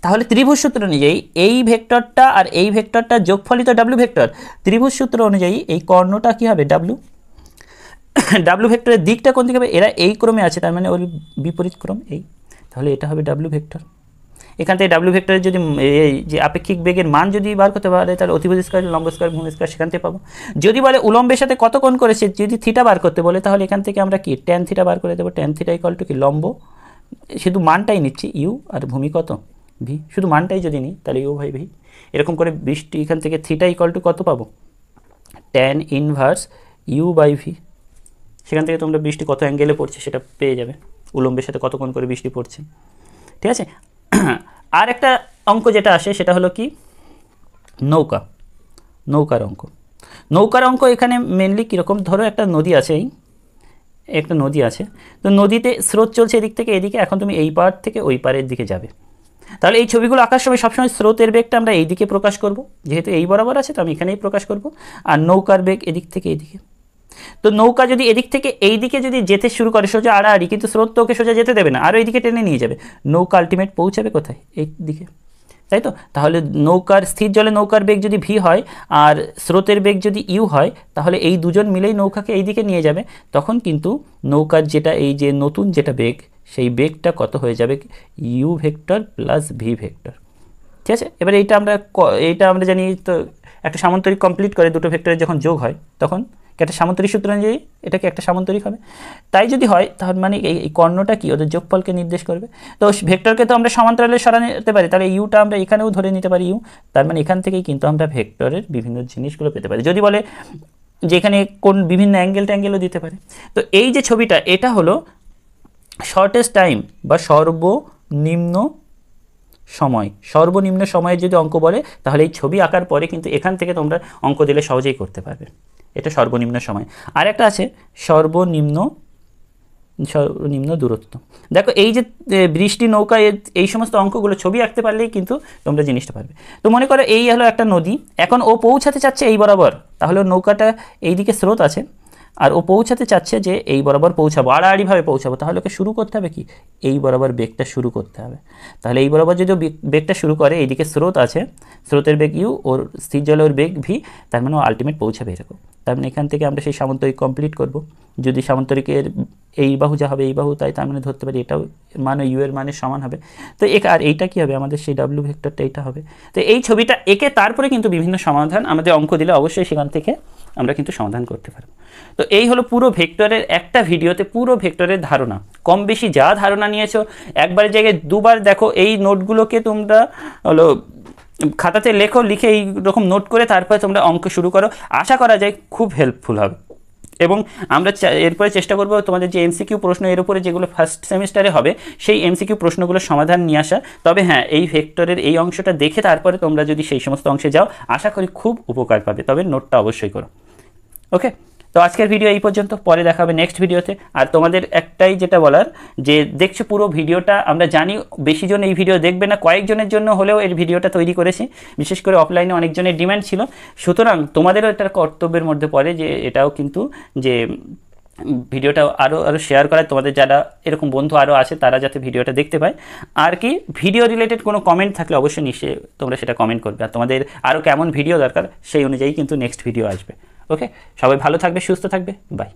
Speaker 1: তাহলে ত্রিভুজ সূত্র অনুযায়ী এই ভেক্টরটা আর এই ভেক্টরটার যোগফলই তো ডাব্লিউ ভেক্টর। ত্রিভুজ সূত্র অনুযায়ী এই কর্ণটা কী হবে, ডাব্লিউ। ডাব্লিউ ভেক্টরের দিকটা কোন দিকে হবে, এরা এই ক্রমে আছে, তার মানে ওর বিপরীত ক্রম এই, তাহলে এটা হবে ডাব্লিউ ভেক্টর। এখান থেকে ডাব্লিউ ভেক্টরের যদি এই যে আপেক্ষিক বেগের মান যদি বার করতে পারে, তাহলে অতিভুজ স্কয়ার, লম্ব স্কয়ার, ভূমি স্কয়ার সেখান থেকে পাবো। যদি বলে উলম্বের সাথে কত কোণ করেছে, যদি থিটা বার করতে বলে, তাহলে এখান থেকে আমরা কি ট্যান থিটা বার করে দেবো। ট্যান থিটা ইকুয়াল টু কি লম্ব, শুধু মানটাই নিচ্ছি ইউ, আর ভূমি কত ভি, শুধু মানটাই যদি নিই তাহলে ইউ বাই ভি। এরকম করে বৃষ্টি এখান থেকে থিটা ইকুয়াল টু কত পাবো, tan inverse U by V. সেখান থেকে তোমরা বৃষ্টি কত অ্যাঙ্গেলে পড়ছে সেটা পেয়ে যাবে, উলম্বের সাথে কত কোণ করে বৃষ্টি পড়ছে। ঠিক আছে, আর একটা অঙ্ক যেটা আসে সেটা হলো কি নৌকার অঙ্ক। নৌকার অঙ্ক এখানে মেনলি কীরকম, ধরো একটা নদী আছে, একটা নদী আছে, তো নদীতে স্রোত চলছে এদিক থেকে এদিকে, এখন তুমি এই পার থেকে ওই পারের দিকে যাবে। তাহলে এই ছবিগুলো আঁকার সময় সবসময় স্রোতের বেগটা আমরা এই দিকে প্রকাশ করব, যেহেতু এই বরাবর আছে তো আমি এখানেই প্রকাশ করব, আর নৌকার বেগ এদিক থেকে এইদিকে। তো নৌকা যদি এদিক থেকে এই দিকে যদি যেতে শুরু করে সোজা আড়াআড়ি, কিন্তু স্রোত তো ওকে সোজা যেতে দেবে না, আরও এইদিকে টেনে নিয়ে যাবে, নৌকা আলটিমেট পৌঁছাবে কোথায়, এই দিকে, তাই তো। তাহলে নৌকার স্থির জলে নৌকার বেগ যদি ভি হয় আর স্রোতের বেগ যদি ইউ হয়, তাহলে এই দুজন মিলেই নৌকাকে এই দিকে নিয়ে যাবে। তখন কিন্তু নৌকার যেটা এই যে নতুন যেটা বেগ, সেই বেগটা কত হয়ে যাবে, U vector plus V vector. ঠিক আছে, এবার এইটা আমরা জানি তো, একটা সামান্তরিক কমপ্লিট করে দুটো ভেক্টরের যখন যোগ হয় তখন একটা সামান্তরিক সূত্র অনুযায়ী এটাকে একটা সামান্তরিক হবে। তাই যদি হয় তাহলে মানে এই কর্ণটা কি ওদের যোগফলকে নির্দেশ করবে। তো ভেক্টরকে তো আমরা সমান্তরালে সরাতে পারি, তাহলে ইউটা আমরা এখানেও ধরে নিতে পারি ইউ, তার মানে এখান থেকেই কিন্তু আমরা ভেক্টরের বিভিন্ন জিনিসগুলো পেতে পারি। যদি বলে যে এখানে কোন বিভিন্ন অ্যাঙ্গেলও দিতে পারে। তো এই যে ছবিটা, এটা হলো শর্টেস্ট টাইম বা সর্বনিম্ন সময়ের যদি অঙ্ক বলে, তাহলে এই ছবি আঁকার পরে কিন্তু এখান থেকে তোমরা অঙ্ক দিলে সহজেই করতে পারবে। এটা সর্বনিম্ন সময়। আর একটা আছে সর্বনিম্ন দূরত্ব। দেখো এই যে বৃষ্টি, নৌকা, এই সমস্ত অঙ্কগুলো ছবি আঁকতে পারলেই কিন্তু তোমরা জিনিসটা পারবে। তো মনে করো এই হলো একটা নদী, এখন ও পৌঁছাতে চাচ্ছে এই বরাবর, তাহলে নৌকাটা এইদিকে স্রোত আছে আর ও পৌঁছাতে চাচ্ছে যে এই বরাবর পৌঁছাবো, আড়াআড়িভাবে পৌঁছাবো, তাহলে ওকে শুরু করতে হবে কি এই বরাবর বেগটা শুরু করতে হবে। তাহলে এই বরাবর যদি বেগটা শুরু করে, এইদিকে স্রোত আছে, স্রোতের বেগ ইউ, ওর স্থির জলের বেগ ভি, তার মানে ও আলটিমেট পৌঁছাবে এরকম। তার মানে এখান থেকে আমরা সেই সামান্তরিক কমপ্লিট করব। যদি সামান্তরিকের এই বাহু যা হবে এই বাহু, তাই তার মানে ধরতে পারি এটাও মানে ইউ এর মানের সমান হবে। তো আর এইটা কি হবে, আমাদের সেই ডাব্লিউ ভেক্টরটা এইটা হবে। তো এই ছবিটা এঁকে তারপরে কিন্তু বিভিন্ন সমাধান আমাদের অঙ্ক দিলে অবশ্যই সেখান থেকে আমরা কিন্তু সমাধান করতে পারবো। তো এই হলো পুরো ভেক্টরের একটা ভিডিওতে পুরো ভেক্টরের ধারণা। কম বেশি যা ধারণা নিয়েছো একবারের জায়গায় দুবার দেখো। এই নোটগুলোকে তোমরা হলো খাতাতে লিখে এই রকম নোট করে তারপরে তোমরা অঙ্ক শুরু করো। আশা করা যায় খুব হেল্পফুল হবে। এবং আমরা এরপরে চেষ্টা করব তোমাদের যে এমসিকিউ প্রশ্ন এর উপরে যেগুলো ফার্স্ট সেমিস্টারে হবে সেই এমসিকিউ প্রশ্নগুলোর সমাধান নিয়ে আসা। তবে হ্যাঁ, এই ভেক্টরের এই অংশটা দেখে তারপরে তোমরা যদি সেই সমস্ত অংশে যাও আশা করি খুব উপকার পাবে। তবে নোটটা অবশ্যই করো। ওকে, তো আজকের ভিডিও এই পর্যন্ত, পরে দেখা হবে নেক্সট ভিডিওতে। আর তোমাদের একটাই যেটা বলার, যে দেখছো পুরো ভিডিওটা, আমরা জানি বেশি জন এই ভিডিও দেখবে না, কয়েকজনের জন্য হলেও এই ভিডিওটা তৈরি করেছি, বিশেষ করে অফলাইনে অনেকজনের ডিমান্ড ছিল। সুতরাং তোমাদেরও এটার কর্তব্যের মধ্যে পড়ে যে এটাও কিন্তু যে ভিডিওটা আরও শেয়ার করায়, তোমাদের যারা এরকম বন্ধু আরও আছে তারা যাতে ভিডিওটা দেখতে পায়। আর কি ভিডিও রিলেটেড কোনো কমেন্ট থাকলে অবশ্যই নিশ্চয়ই তোমরা সেটা কমেন্ট করবে, আর তোমাদের আরও কেমন ভিডিও দরকার সেই অনুযায়ী কিন্তু নেক্সট ভিডিও আসবে। ওকে, সবাই ভালো থাকবে, সুস্থ থাকবে, বাই।